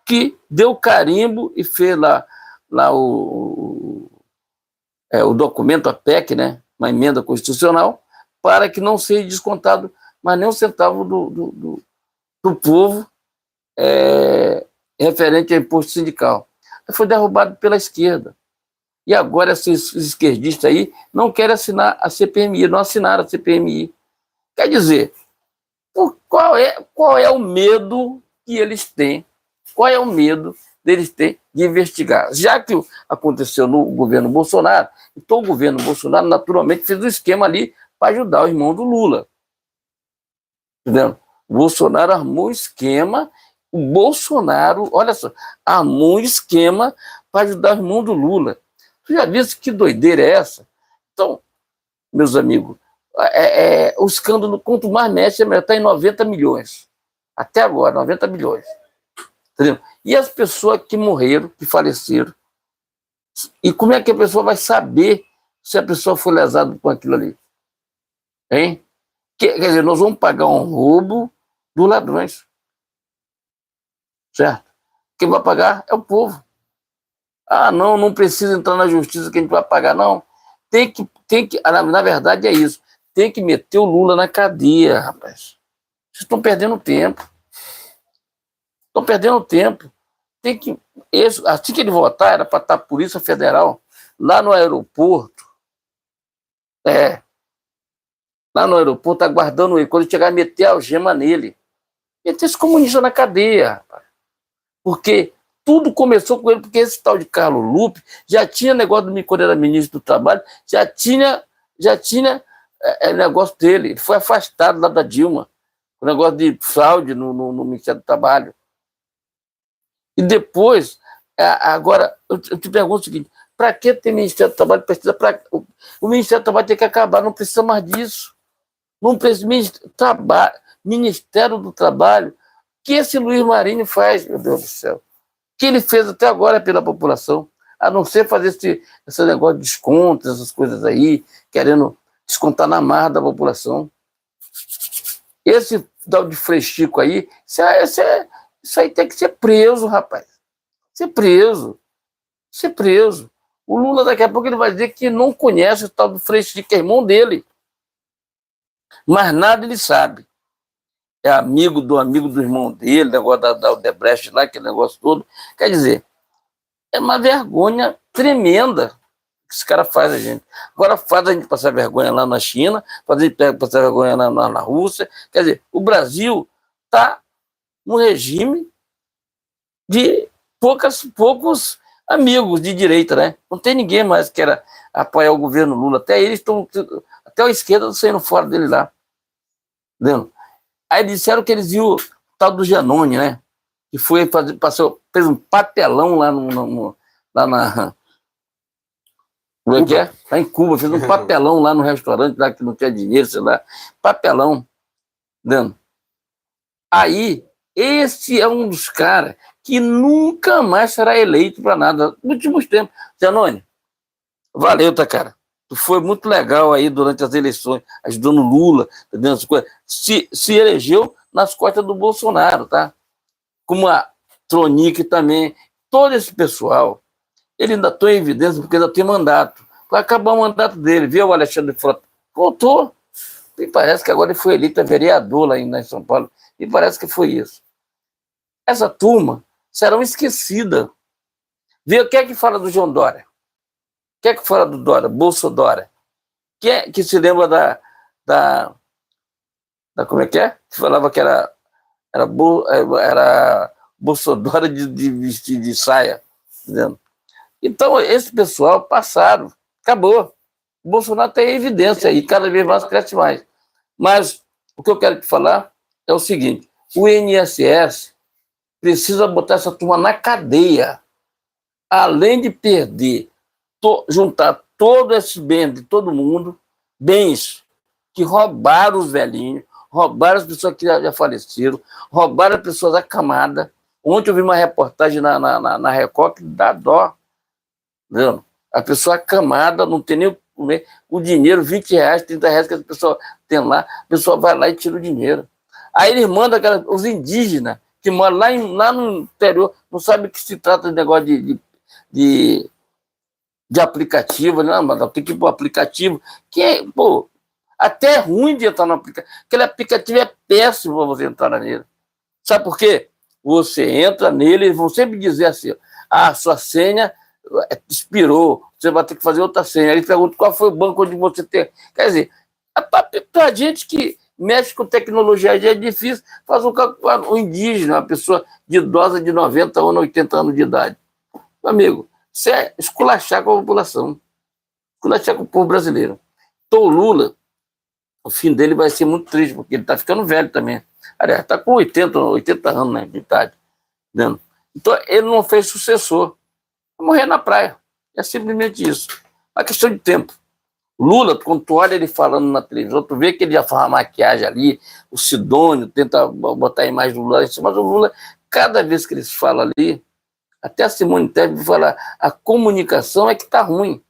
que deu carimbo e fez lá o documento, a PEC, né, uma emenda constitucional, para que não seja descontado mais nem um centavo do povo referente ao imposto sindical. Foi derrubado pela esquerda. E agora esses esquerdistas aí não querem assinar a CPMI, não assinaram a CPMI. Quer dizer, qual é o medo que eles têm? Qual é o medo deles terem de investigar? Já que aconteceu no governo Bolsonaro, então o governo Bolsonaro naturalmente fez um esquema ali para ajudar o irmão do Lula. Entendeu? O Bolsonaro armou um esquema, o Bolsonaro, olha só, armou um esquema para ajudar o irmão do Lula. Você já viu que doideira é essa? Então, meus amigos, o escândalo, quanto mais mexe, está em 90 milhões. Até agora, 90 milhões. Entendeu? E as pessoas que morreram, que faleceram, e como é que a pessoa vai saber se a pessoa foi lesada com aquilo ali? Hein? Quer dizer, nós vamos pagar um roubo dos ladrões. Certo? Quem vai pagar é o povo. Ah, não precisa entrar na justiça que a gente vai pagar, não. Tem que, na verdade é isso, tem que meter o Lula na cadeia, rapaz. Vocês estão perdendo tempo. Estão perdendo tempo. Assim que ele voltar, era para estar a Polícia Federal lá no aeroporto. Lá no aeroporto, aguardando ele. Quando ele chegar, meter a algema nele. Meter esse comunista na cadeia, rapaz. Porque tudo começou com ele, porque esse tal de Carlos Lupe já tinha negócio do quando era ministro do Trabalho, já tinha negócio dele. Ele foi afastado lá da Dilma, o negócio de fraude no Ministério do Trabalho. E depois, agora, eu te pergunto o seguinte, para que ter Ministério do Trabalho? O Ministério do Trabalho tem que acabar, não precisa mais disso. Não precisa Ministério do Trabalho. O que esse Luiz Marinho faz, meu Deus do céu? Que ele fez até agora pela população, a não ser fazer esse negócio de desconto, essas coisas aí, querendo descontar na marra da população. Esse tal de Frechico aí, isso aí tem que ser preso, rapaz. Ser preso. O Lula, daqui a pouco, ele vai dizer que não conhece o tal do Frechico, que é irmão dele. Mas nada ele sabe. É amigo do irmão dele, negócio da Odebrecht lá, aquele negócio todo. Quer dizer, é uma vergonha tremenda que esse cara faz a gente. Agora faz a gente passar vergonha lá na China, faz a gente passar vergonha na Rússia. Quer dizer, o Brasil está num regime de poucos amigos de direita, né? Não tem ninguém mais que queira apoiar o governo Lula. Até eles estão, até a esquerda está saindo fora dele lá. Entendeu? Aí disseram que eles viram o tal do Giannone, né? Que fez um papelão lá Como é que é? Tá em Cuba, fez um papelão lá no restaurante, lá que não tinha dinheiro, sei lá. Papelão. Entendendo? Aí, esse é um dos caras que nunca mais será eleito para nada. Nos últimos tempos. Zanoni, valeu, tá, cara? Tu foi muito legal aí durante as eleições, ajudando o Lula, entendeu? As coisas. Se elegeu nas costas do Bolsonaro, tá? Como a Tronic também. Todo esse pessoal, ele ainda está em evidência porque ainda tem mandato. Vai acabar o mandato dele, viu, o Alexandre Frota? Voltou. E parece que agora ele foi eleito vereador lá em São Paulo. E parece que foi isso. Essa turma será esquecida. Vê o que é que fala do João Dória? O que é que fala do Dória? Bolso Dória? Quem é que se lembra da como é que é? Que falava que era Bolso Dória de vestir de saia. Entendeu? Então, esse pessoal passaram. Acabou. O Bolsonaro tem evidência aí, cada vez mais cresce mais. Mas o que eu quero te falar é o seguinte: o INSS precisa botar essa turma na cadeia, além de perder, juntar todo esse bem de todo mundo, bens que roubaram os velhinhos, roubaram as pessoas que já faleceram, roubaram as pessoas acamadas. Ontem eu vi uma reportagem na Record que dá dó. Entendeu? A pessoa acamada, não tem nem comer, o dinheiro, R$20, R$30 que a pessoa tem lá, a pessoa vai lá e tira o dinheiro. Aí eles mandam os indígenas que moram lá no interior, não sabem que se trata de negócio de aplicativo, não, mas tem que ir para o aplicativo, que é, pô, até é ruim de entrar no aplicativo. Aquele aplicativo é péssimo para você entrar nele. Sabe por quê? Você entra nele, eles vão sempre dizer assim: ah, sua senha expirou, você vai ter que fazer outra senha. Aí pergunta qual foi o banco onde você tem. Quer dizer, para gente que mexe com tecnologia já é difícil, faz um indígena, uma pessoa de idosa de 90 anos, 80 anos de idade. Meu amigo, isso é esculachar com a população, esculachar com o povo brasileiro. Então o Lula, o fim dele vai ser muito triste, porque ele está ficando velho também. Aliás, está com 80 anos, né, de idade. Entendeu? Então ele não fez sucessor. Vai morrer na praia. É simplesmente isso. É uma questão de tempo. Lula, quando tu olha ele falando na televisão, tu vê que ele já faz uma maquiagem ali, o Sidônio tenta botar a imagem do Lula, mas o Lula, cada vez que eles falam ali, até a Simone Tebet fala, a comunicação é que tá ruim.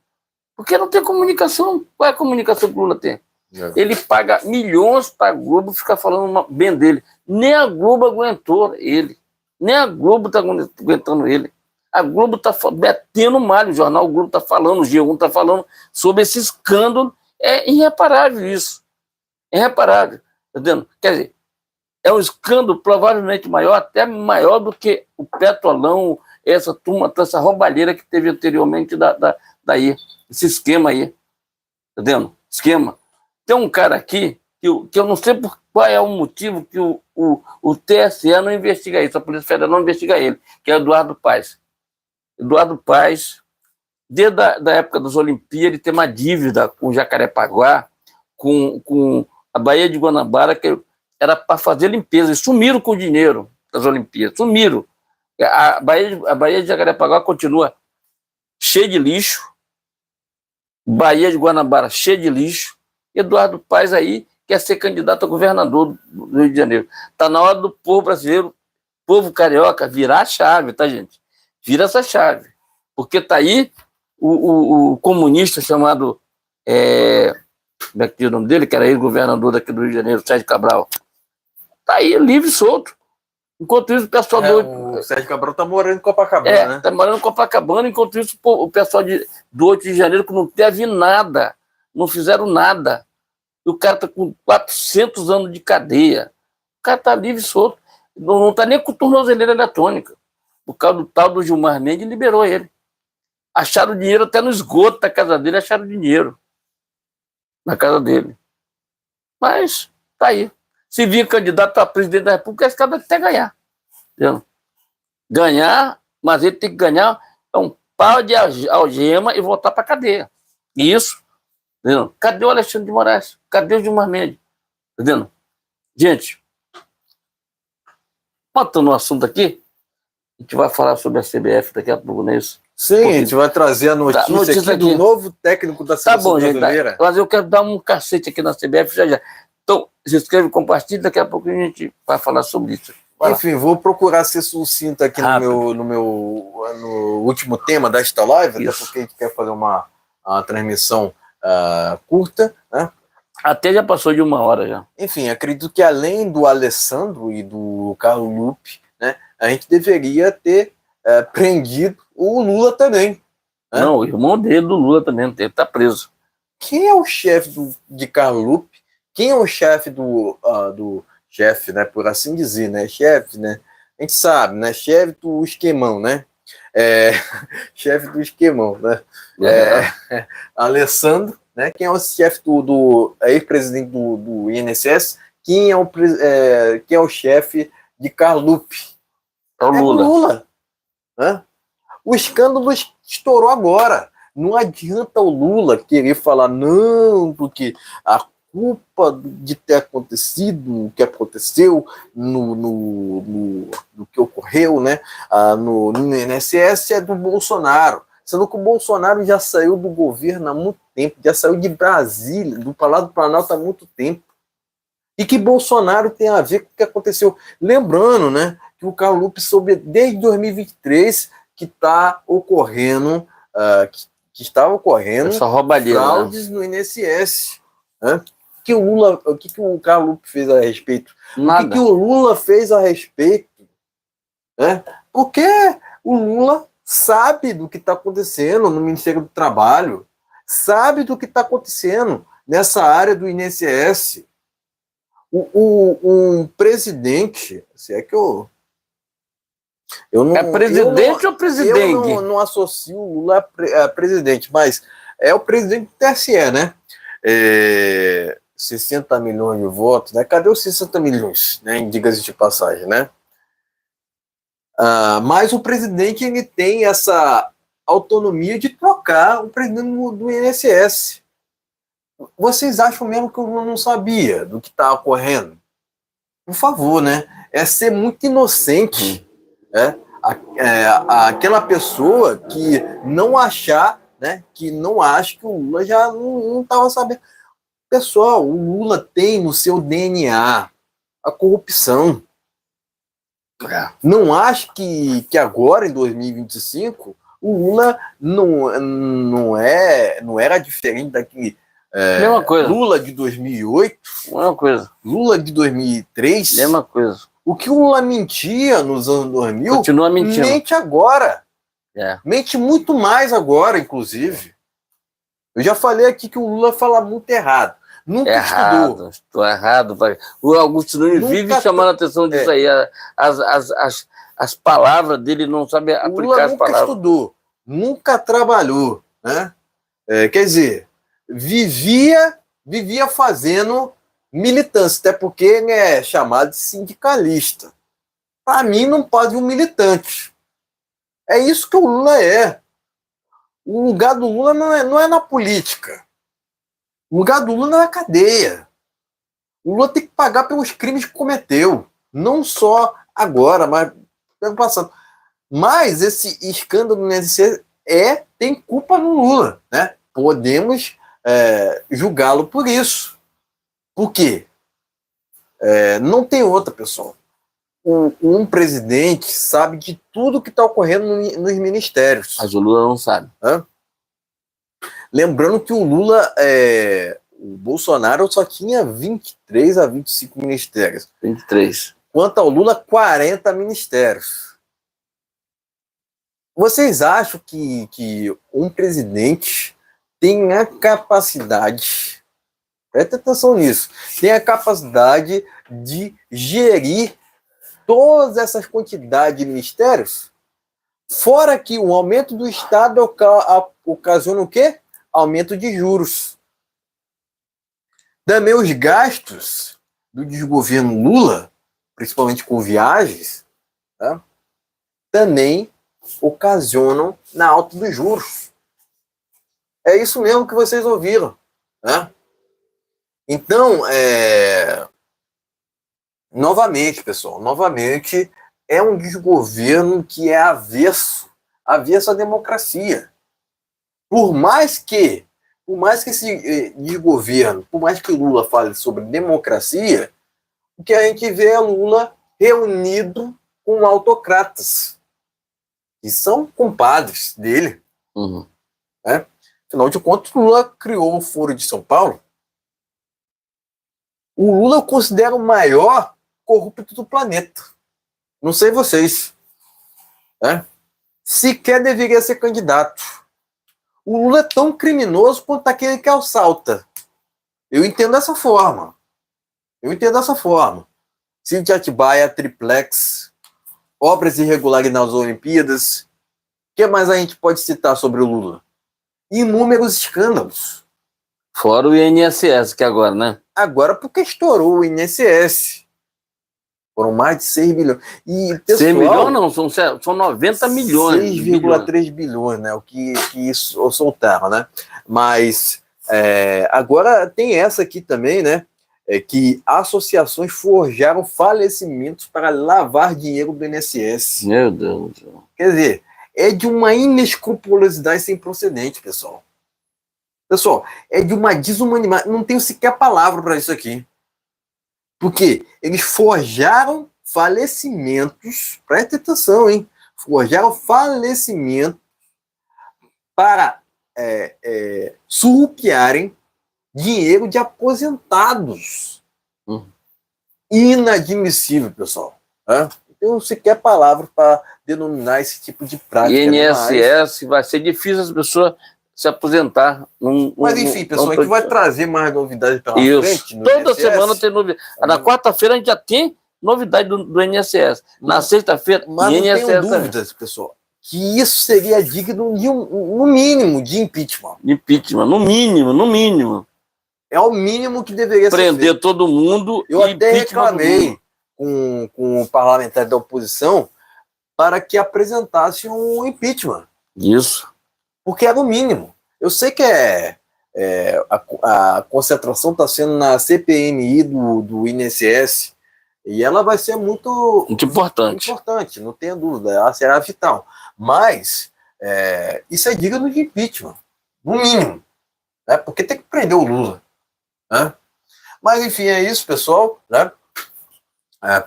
Porque não tem comunicação. Qual é a comunicação que o Lula tem? Ele paga milhões para a Globo ficar falando bem dele. Nem a Globo aguentou ele. Nem a Globo está aguentando ele. A Globo está metendo mal, o jornal o Globo está falando, o G1 está falando sobre esse escândalo. É irreparável isso. É irreparável. Tá vendo? Quer dizer, é um escândalo provavelmente maior, até maior do que o Petrolão, essa turma, essa roubalheira que teve anteriormente daí, esse esquema aí. Tá vendo? Esquema. Tem um cara aqui que eu não sei qual é o motivo que o TSE não investiga isso, a Polícia Federal não investiga ele, que é Eduardo Paes. Eduardo Paes, desde a época das Olimpíadas, ele tem uma dívida com Jacarepaguá, com a Baía de Guanabara, que era para fazer limpeza. Eles sumiram com o dinheiro das Olimpíadas, sumiram. A Baía de Jacarepaguá continua cheia de lixo, Baía de Guanabara cheia de lixo. Eduardo Paes aí quer ser candidato a governador do Rio de Janeiro. Está na hora do povo brasileiro, povo carioca, virar a chave, tá, gente? Vira essa chave. Porque está aí o comunista chamado, como é que é o nome dele, que era ex-governador daqui do Rio de Janeiro, Sérgio Cabral. Está aí, livre e solto. Enquanto isso, o pessoal O Sérgio Cabral está morando em Copacabana, né? Está morando em Copacabana, enquanto isso, o pessoal do 8 de janeiro, que não teve nada, não fizeram nada. E o cara está com 400 anos de cadeia. O cara está livre e solto. Não está nem com tornozeleira eletrônica. Por causa do tal do Gilmar Mendes, liberou ele. Acharam dinheiro até no esgoto da casa dele, acharam dinheiro na casa dele. Mas tá aí. Se vir candidato a presidente da República, esse cara vai até ganhar. Entendeu? Ganhar, mas ele tem que ganhar um pau de algema e voltar para a cadeia. Isso. Entendeu? Cadê o Alexandre de Moraes? Cadê o Gilmar Mendes? Entendeu? Gente, matando o assunto aqui, a gente vai falar sobre a CBF daqui a pouco, não é isso? Sim, a gente vai trazer a notícia aqui do novo técnico da seleção brasileira. Gente, mas eu quero dar um cacete aqui na CBF já já. Então, se inscreve, compartilha, daqui a pouco a gente vai falar sobre isso. Enfim, vou procurar ser sucinto aqui no último tema desta live, até porque a gente quer fazer uma transmissão curta, né? Até já passou de 1 hora já. Enfim, acredito que além do Alessandro e do Carlos Lupe, né, a gente deveria ter prendido o Lula também. Né? Não, o irmão dele, do Lula também, ele tá preso. Quem é o chefe de Carlos Lupe? Quem é o chefe do chefe, né, por assim dizer, né, chefe, né, a gente sabe, né, chefe do esquemão, né, chefe do esquemão, né, Alessandro, né, quem é o chefe do ex-presidente do INSS, quem é o chefe de Carlos Lupe? É o Lula. Lula, né? O escândalo estourou agora, não adianta o Lula querer falar não, porque a culpa de ter acontecido o que aconteceu no que ocorreu, né, no INSS é do Bolsonaro, sendo que o Bolsonaro já saiu do governo há muito tempo, já saiu de Brasília, do Palácio do Planalto há muito tempo. E que Bolsonaro tem a ver com o que aconteceu. Lembrando, né, que o Carlos Lupe soube desde 2023 que está ocorrendo, que estava ocorrendo fraudes, né, no INSS. Né? O que o Carlos Lupe fez a respeito? Nada. O que o Lula fez a respeito? Né? Porque o Lula sabe do que está acontecendo no Ministério do Trabalho, sabe do que está acontecendo nessa área do INSS. Um presidente, se é que eu não, é presidente ou presidente? Eu não associo o Lula a presidente, mas é o presidente do TSE, né? 60 milhões de votos, né? Cadê os 60 milhões, né? Diga-se de passagem, né? Mas o presidente, ele tem essa autonomia de trocar o presidente do INSS. Vocês acham mesmo que eu não sabia do que está ocorrendo? Por favor, né? É ser muito inocente. Né? Aquela pessoa que não achar, né? Que não acha que o Lula já não estava sabendo. Pessoal, o Lula tem no seu DNA a corrupção. Não acho que agora, em 2025, o Lula não era diferente daquele mesma coisa. Lula de 2008, mesma coisa. Lula de 2003. Mesma coisa. O que o Lula mentia nos anos 2000, continua mentindo. Mente agora. Mente muito mais agora, inclusive. Eu já falei aqui que o Lula fala muito errado. Nunca estudou. Estou errado. O Augusto Nunes vive chamando a atenção disso aí. As palavras dele, não sabe aplicar as palavras. Nunca estudou, nunca trabalhou. Né? Quer dizer, vivia fazendo militância, até porque ele é chamado de sindicalista. Para mim, não pode um militante. É isso que o Lula é. O lugar do Lula não é na política. O lugar do Lula é na cadeia. O Lula tem que pagar pelos crimes que cometeu. Não só agora, mas no passado. Mas esse escândalo no INSS tem culpa no Lula. Né? Podemos julgá-lo por isso. Por quê? Não tem outra, pessoal. Um presidente sabe de tudo que está ocorrendo nos ministérios. Mas o Lula não sabe. Lembrando que o Bolsonaro só tinha 23 a 25 ministérios. 23. Quanto ao Lula, 40 ministérios. Vocês acham que um presidente tem a capacidade, presta atenção nisso, tem a capacidade de gerir todas essas quantidades de ministérios? Fora que o aumento do Estado ocasiona o quê? Aumento de juros. Também os gastos do desgoverno Lula, principalmente com viagens, tá? Também ocasionam na alta dos juros. É isso mesmo que vocês ouviram. Né? Então, novamente, pessoal, é um desgoverno que é avesso havia essa democracia. Por mais que esse desgoverno, por mais que o Lula fale sobre democracia, o que a gente vê é Lula reunido com autocratas, que são compadres dele. Uhum. Afinal de contas, o Lula criou o Foro de São Paulo. O Lula eu considero o maior corrupto do planeta. Não sei vocês. Sequer deveria ser candidato. O Lula é tão criminoso quanto aquele que assalta. Eu entendo dessa forma. Cid de Atibaia, triplex, obras irregulares nas Olimpíadas. O que mais a gente pode citar sobre o Lula? Inúmeros escândalos. Fora o INSS, que agora, né? Agora porque estourou o INSS. Foram mais de 6 bilhões. E, pessoal, 6 milhões não, são 90 milhões. 6,3 bilhões, né? O que isso soltaram, né? Mas agora tem essa aqui também, né? Que associações forjaram falecimentos para lavar dinheiro do INSS. Meu Deus do céu. Quer dizer, é de uma inescrupulosidade sem precedente, pessoal. Pessoal, é de uma desumanidade. Não tenho sequer palavra para isso aqui. Porque eles forjaram falecimentos, presta atenção, hein? Forjaram falecimentos para surrupiarem dinheiro de aposentados. Inadmissível, pessoal. Não tenho sequer palavra para denominar esse tipo de prática. INSS vai ser difícil as pessoas se aposentar. Mas enfim, pessoal, a gente vai trazer mais novidades pela frente. Toda semana tem novidade. Na quarta-feira a gente já tem novidade do INSS. Na sexta-feira, mas não tenho dúvidas, pessoal, que isso seria digno de no mínimo de impeachment. Impeachment, no mínimo. É o mínimo que deveria ser prender feito. Todo mundo. Eu até reclamei com o parlamentar da oposição para que apresentasse um impeachment. Isso. Porque era o mínimo. Eu sei que a concentração está sendo na CPMI do INSS e ela vai ser muito importante, não tenha dúvida, ela será vital. Mas isso é digno de impeachment, no mínimo, né? Porque tem que prender o Lula. Né? Mas enfim, é isso, pessoal. Né?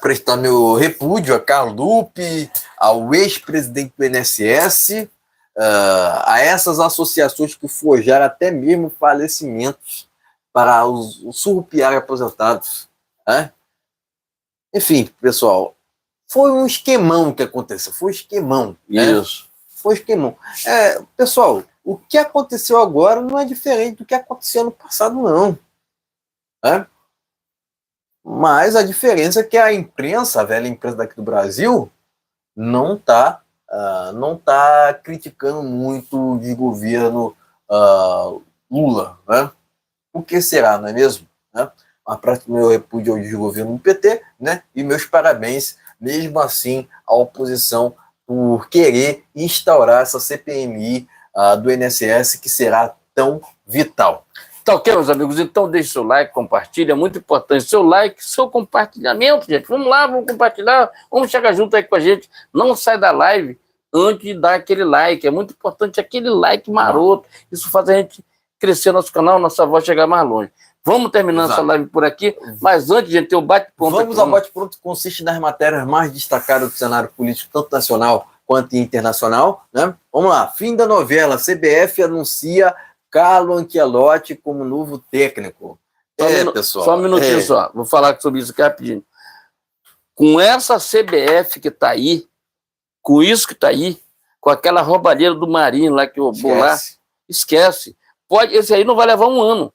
Prestando meu repúdio a Carlos Lupe, ao ex-presidente do INSS, a essas associações que forjaram até mesmo falecimentos para os surrupiar aposentados. Né? Enfim, pessoal, foi um esquemão que aconteceu. Foi um esquemão. Isso. Né? Foi um esquemão. Pessoal, o que aconteceu agora não é diferente do que aconteceu no passado, não. Né? Mas a diferença é que a imprensa, a velha imprensa daqui do Brasil, não está criticando muito o desgoverno Lula. Né? O que será, não é mesmo? Né? A prática do meu repúdio ao desgoverno do PT, né? E meus parabéns, mesmo assim, à oposição por querer instaurar essa CPMI do INSS, que será tão vital. Tá ok, meus amigos? Então deixe seu like, compartilha, é muito importante. Seu like, seu compartilhamento, gente. Vamos lá, vamos compartilhar, vamos chegar junto aí com a gente. Não sai da live antes de dar aquele like. É muito importante aquele like maroto. Isso faz a gente crescer nosso canal, nossa voz chegar mais longe. Vamos terminando essa live por aqui, mas antes, gente, tem o bate-pronto. Vamos ao bate-pronto, que consiste nas matérias mais destacadas do cenário político, tanto nacional quanto internacional. Né? Vamos lá, fim da novela, CBF anuncia Carlo Ancelotti como novo técnico. Pessoal. Só um minutinho só, vou falar sobre isso aqui rapidinho. Com essa CBF que está aí, com isso que está aí, com aquela roubalheira do Marinho lá que roubou lá, esquece. Esse aí não vai levar um ano.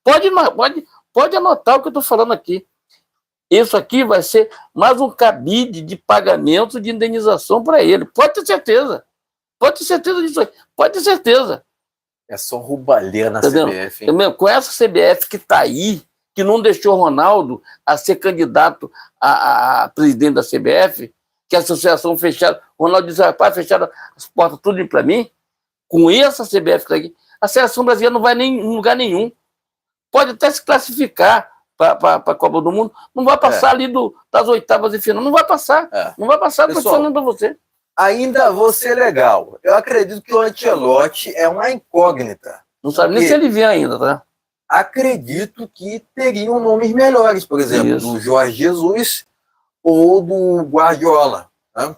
Pode anotar o que eu estou falando aqui. Isso aqui vai ser mais um cabide de pagamento de indenização para ele. Pode ter certeza. Pode ter certeza disso aí. Pode ter certeza. É só roubalheira na CBF. Hein? Com essa CBF que está aí, que não deixou o Ronaldo a ser candidato a presidente da CBF, que a associação fechada, o Ronaldo disse, rapaz, fecharam as portas tudo para mim. Com essa CBF que está aqui, a seleção brasileira não vai em lugar nenhum. Pode até se classificar para a Copa do Mundo, não vai passar ali das oitavas de final, não vai passar. Não vai passar, estou falando para você. ainda vou ser legal. Eu acredito que o Ancelotti é uma incógnita. Não sabe nem se ele vem ainda, tá? Acredito que teriam nomes melhores, por exemplo, do Jorge Jesus ou do Guardiola. Né?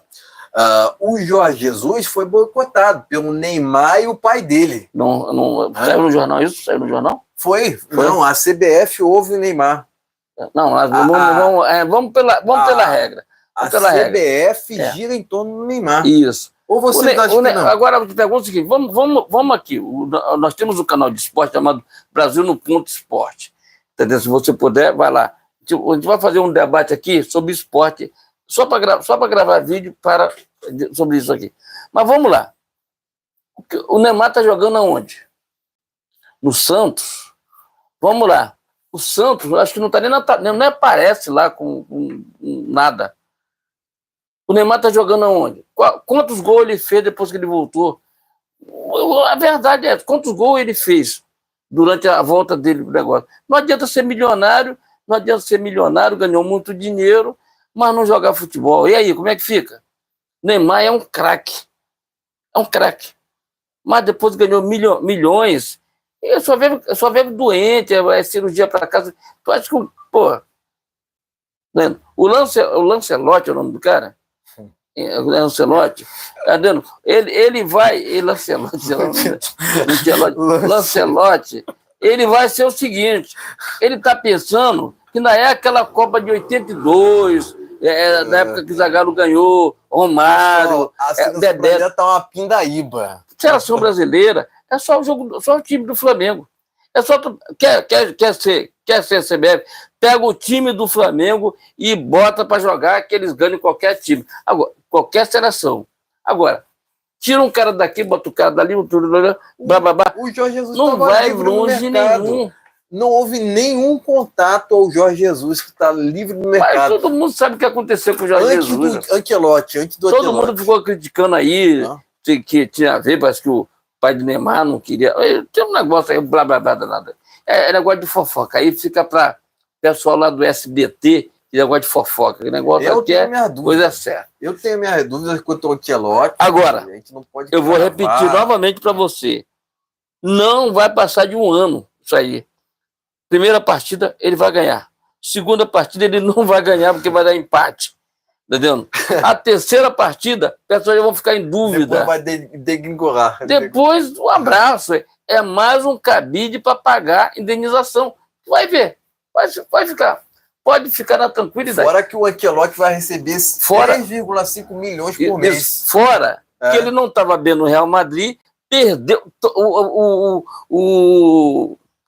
O Jorge Jesus foi boicotado pelo Neymar e o pai dele. Saiu no jornal isso? Saiu no jornal? Foi. Não, a CBF ouve o Neymar. Não, vamos pela regra. A CBF gira em torno do Neymar. Isso. Ou você acha que não? Agora, eu te pergunto o seguinte, vamos aqui. Nós temos um canal de esporte chamado Brasil no Ponto Esporte. Entendeu? Se você puder, vai lá. A gente vai fazer um debate aqui sobre esporte, só para gravar vídeo sobre isso aqui. Mas vamos lá. O Neymar está jogando aonde? No Santos? Vamos lá. O Santos, acho que não está nem aparece lá com nada. O Neymar está jogando aonde? Quantos gols ele fez depois que ele voltou? A verdade é, quantos gols ele fez durante a volta dele pro negócio? Não adianta ser milionário, ganhou muito dinheiro, mas não jogar futebol. E aí, como é que fica? Neymar é um craque. É um craque. Mas depois ganhou milhões. Eu só vive doente, é cirurgia para casa. Tu acha que, pô... O Lancelotti é o nome do cara? Lancelotti, Lancelotti, ele vai ser o seguinte, ele está pensando que não é aquela Copa de 82, na época que Zagallo ganhou, Romário, Dedé, tá uma pindaíba. Seleção brasileira é só o time do Flamengo. É só quer ser CBF, pega o time do Flamengo e bota para jogar que eles ganham qualquer time. Agora, qualquer seleção. Agora, tira um cara daqui, bota o cara dali, o Jorge Jesus não vai longe nenhum. Não houve nenhum contato ao Jorge Jesus que está livre no mercado. Mas todo mundo sabe o que aconteceu com o Jorge Jesus. Antes do Ancelotti. Todo mundo ficou criticando aí que tinha a ver, parece que o pai de Neymar não queria. Tem um negócio aí, blá, nada. É negócio de fofoca. Aí fica para pessoal lá do SBT, que negócio de fofoca. Que negócio aqui é coisa certa. Eu tenho minha dúvida quanto ao Ancelotti. Agora, a gente não pode eu vou repetir novamente para você. Não vai passar de um ano isso aí. Primeira partida, ele vai ganhar. Segunda partida, ele não vai ganhar porque vai dar empate. Entendeu? A terceira partida, pessoas já vão ficar em dúvida. Depois vai degringolar. Depois, um abraço. É mais um cabide para pagar indenização. Vai ver. Vai ficar. Pode ficar na tranquilidade. Fora que o Ancelotti vai receber 3,5 milhões por mês. Fora que ele não estava bem no Real Madrid, perdeu.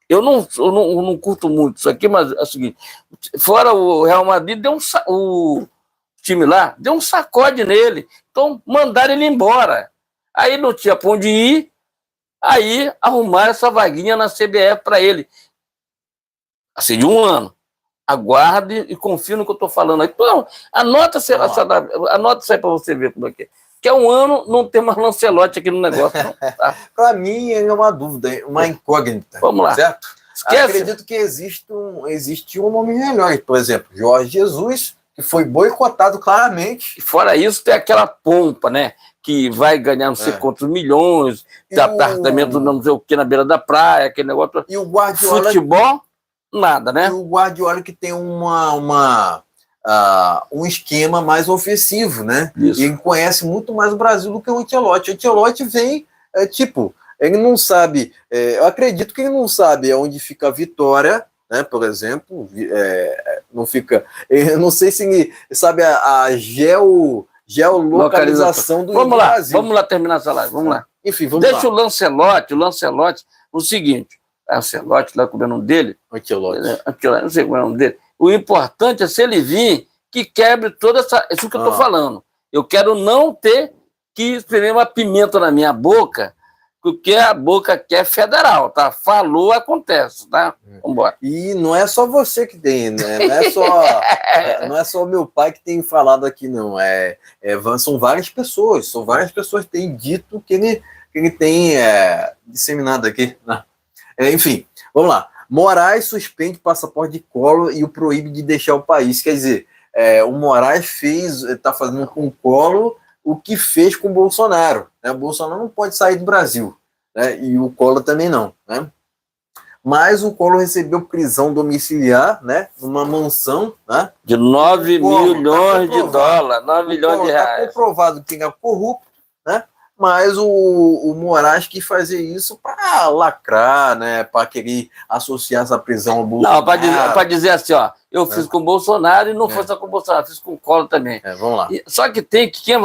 Eu não curto muito isso aqui, mas é o seguinte. Fora o Real Madrid, o time lá deu um sacode nele. Então, mandaram ele embora. Aí não tinha para onde ir. Aí arrumaram essa vaguinha na CBF para ele. Assim, de um ano. Aguarde e confie no que eu estou falando. Então, anota isso aí para você ver como é que é. Que é um ano, não tem mais Lancelotti aqui no negócio. Tá? Para mim, é uma dúvida, uma incógnita. Vamos lá. Certo? Esquece. Acredito que existe um nome melhor. Por exemplo, Jorge Jesus, que foi boicotado claramente. E fora isso, tem aquela pompa, né? Que vai ganhar não sei quantos milhões, tem apartamento não sei o que na beira da praia, aquele negócio. E o Guardiola... Futebol, nada, né? E o Guardiola que tem um esquema mais ofensivo, né? Isso. E ele conhece muito mais o Brasil do que o Ancelotti. O Ancelotti vem, ele não sabe, eu acredito que ele não sabe onde fica a Vitória, né? Por exemplo, não fica, eu não sei se ele sabe a geolocalização do Brasil. Vamos lá terminar essa live, vamos lá. Enfim, vamos lá. Deixa o Lancelotti, o seguinte, Lancelotti, lá com o nome dele, Ancelotti, não sei qual é o nome dele. O importante é se ele vir que quebre toda isso que eu estou falando. Eu quero não ter que espremer uma pimenta na minha boca, porque a boca quer federal, tá? Falou, acontece, tá? Vamos embora. E não é só você que tem, né? Não é só o meu pai que tem falado aqui, não. São várias pessoas. Que têm dito que ele tem disseminado aqui. Enfim, vamos lá. Moraes suspende passaporte de Collor e o proíbe de deixar o país. Quer dizer, o Moraes está fazendo com o Collor o que fez com o Bolsonaro. Né? O Bolsonaro não pode sair do Brasil, né? E o Collor também não. Né? Mas o Collor recebeu prisão domiciliar, né? Numa mansão, né? De 9 milhões de dólares, 9 milhões de reais. Está comprovado que ele é corrupto, né? Mas o Moraes quis fazer isso para lacrar, né? Para querer associar essa prisão ao Bolsonaro. Não, para dizer assim, ó, eu fiz com o Bolsonaro e não foi só com o Bolsonaro, fiz com o Collor também. Vamos lá. Só que tem que quem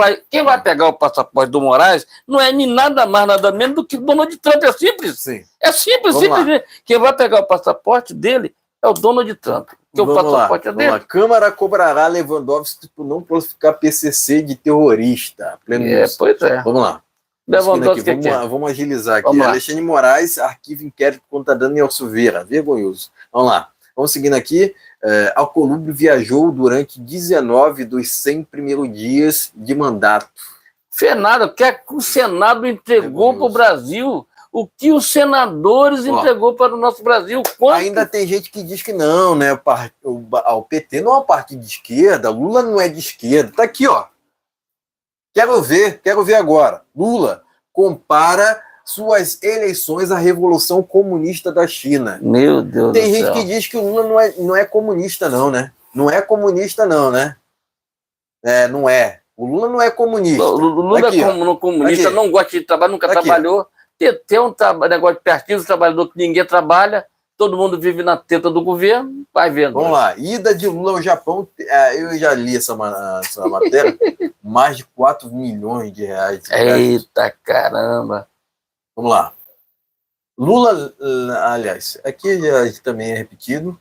vai pegar o passaporte do Moraes não é nem nada mais, nada menos do que o Donald Trump. É simples. Sim. É simples, simplesmente. Quem vai pegar o passaporte dele é o Donald Trump. Porque o passaporte é dele. A Câmara cobrará Lewandowski por não classificar PCC de terrorista. Pois é. Vamos lá. Lewandowski vamos agilizar aqui. Alexandre Moraes arquiva inquérito contra Daniel Silveira. Vergonhoso. Vamos lá. Vamos seguindo aqui. Alcolumbre viajou durante 19 dos 100 primeiros dias de mandato. Fernando, o que é que o Senado entregou para o Brasil? O que os senadores entregou para o nosso Brasil? Ainda tem gente que diz que não, né? O PT não é um partido de esquerda, Lula não é de esquerda. Tá aqui, ó. Quero ver agora. Lula compara suas eleições à Revolução Comunista da China. Meu Deus do céu. Tem gente que diz que o Lula não é comunista, não, né? Não é comunista, não, né? Não é. O Lula não é comunista. O Lula aqui, é comunista, não gosta de trabalhar, nunca trabalhou. Tem um negócio de partido, trabalhador que ninguém trabalha, todo mundo vive na teta do governo, vai vendo. Vamos lá, ida de Lula ao Japão, eu já li essa matéria, mais de 4 milhões de reais. Eita caramba! Vamos lá. Lula, aliás, aqui já também é repetido.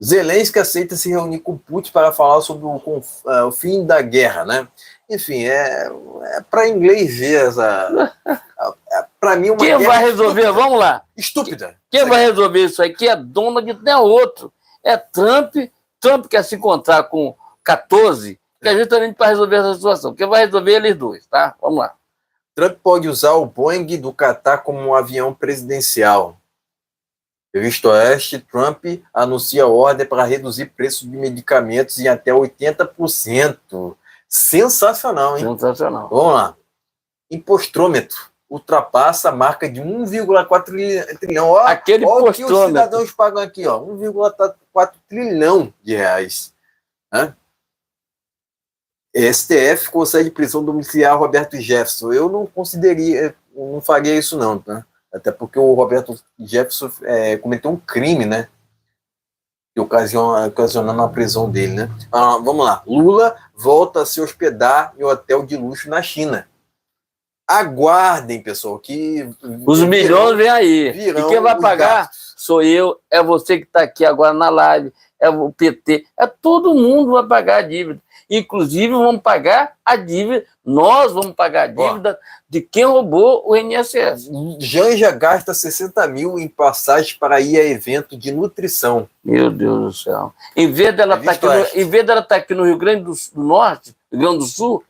Zelensky aceita se reunir com Putin para falar sobre o fim da guerra, né? Enfim, é para inglês ver essa... Para mim, uma Quem vai resolver? Estúpida. Vamos lá. Estúpida. Quem vai resolver isso aí? Que é Donald, não é outro. É Trump. Trump quer se encontrar com 14, que é justamente para resolver essa situação. Quem vai resolver eles dois, tá? Vamos lá. Trump pode usar o Boeing do Catar como um avião presidencial. Visto oeste, Trump anuncia ordem para reduzir preços de medicamentos em até 80%. Sensacional, hein? Sensacional. Vamos lá. Impostômetro ultrapassa a marca de 1,4 trilhão. Aquele olha o que os cidadãos pagam aqui, ó, 1,4 trilhão de reais. Né? STF concede prisão domiciliar a Roberto Jefferson. Eu não não faria isso não, tá? Até porque o Roberto Jefferson cometeu um crime, né? Ocasionando a prisão dele, né? Vamos lá. Lula volta a se hospedar em hotel de luxo na China. Aguardem, pessoal, que... Os milhões vêm aí. E quem vai pagar gastos. Sou eu, é você que está aqui agora na live, é o PT. Todo mundo vai pagar a dívida. Inclusive, vamos pagar a dívida, nós vamos pagar a dívida de quem roubou o INSS. Janja gasta 60 mil em passagens para ir a evento de nutrição. Meu Deus do céu. Em vez dela estar aqui no Rio Grande do Norte, Rio Grande do Sul,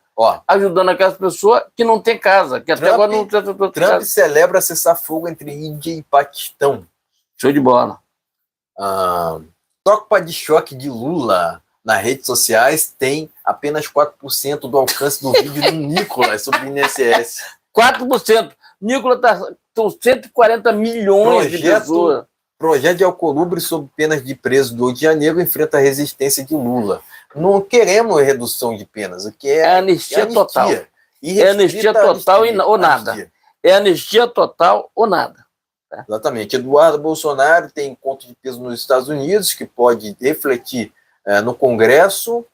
ajudando aquelas pessoas que não têm casa, que até agora não tem casa. Trump celebra cessar-fogo entre Índia e Paquistão. Show de bola. Tropa de choque de Lula nas redes sociais tem apenas 4% do alcance do vídeo do Nicolas sobre o INSS. 4%. Nicolas está com 140 milhões de pessoas. Projeto de Alcolumbre sob penas de preso do Rio de Janeiro enfrenta a resistência de Lula. Não queremos redução de penas, o que é anistia total. É anistia total ou nada. É anistia total ou nada. Tá? Exatamente. Eduardo Bolsonaro tem encontro de peso nos Estados Unidos, que pode refletir no Congresso.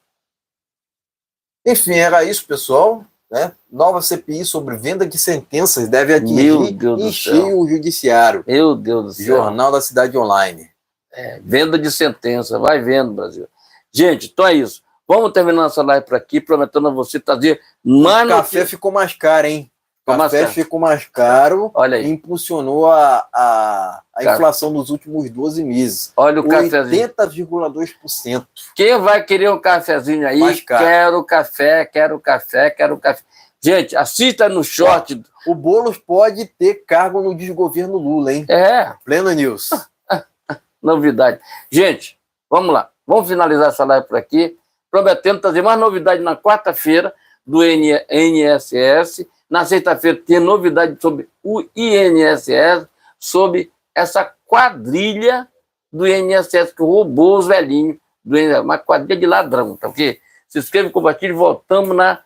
Enfim, era isso, pessoal. Né? Nova CPI sobre venda de sentenças deve atingir em cheio o judiciário. Meu Deus do céu. Jornal da Cidade Online. Venda de sentença, vai vendo, Brasil. Gente, então é isso. Vamos terminar essa live por aqui, prometendo a você trazer mais... O café ficou mais caro, hein? O café ficou mais caro. Olha aí. E impulsionou a inflação nos últimos 12 meses. Olha o cafezinho. 80,2%. Quem vai querer um cafezinho aí? Mais caro. Quero café, quero café, quero café. Gente, assista no short. O Boulos pode ter cargo no desgoverno Lula, hein? Pleno News. Novidade. Gente, vamos lá. Vamos finalizar essa live por aqui. Prometendo trazer mais novidade na quarta-feira. do INSS. Na sexta-feira tem novidade sobre o INSS, sobre essa quadrilha do INSS que roubou os velhinhos do INSS, uma quadrilha de ladrão, tá ok? Se inscreva, compartilhe, voltamos na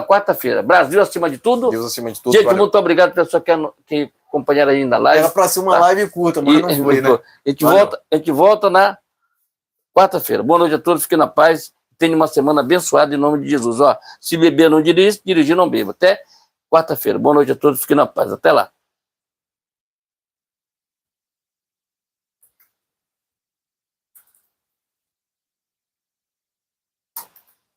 quarta-feira. Brasil acima de tudo. Deus acima de tudo. Gente, muito obrigado pela pessoa que acompanharam aí na live. Era para ser uma live curta, mas não foi, né? A gente volta na quarta-feira. Boa noite a todos, fiquem na paz. Tenha uma semana abençoada em nome de Jesus. Ó, se beber, não dirija, dirigir, não beba. Até quarta-feira. Boa noite a todos, fiquem na paz. Até lá.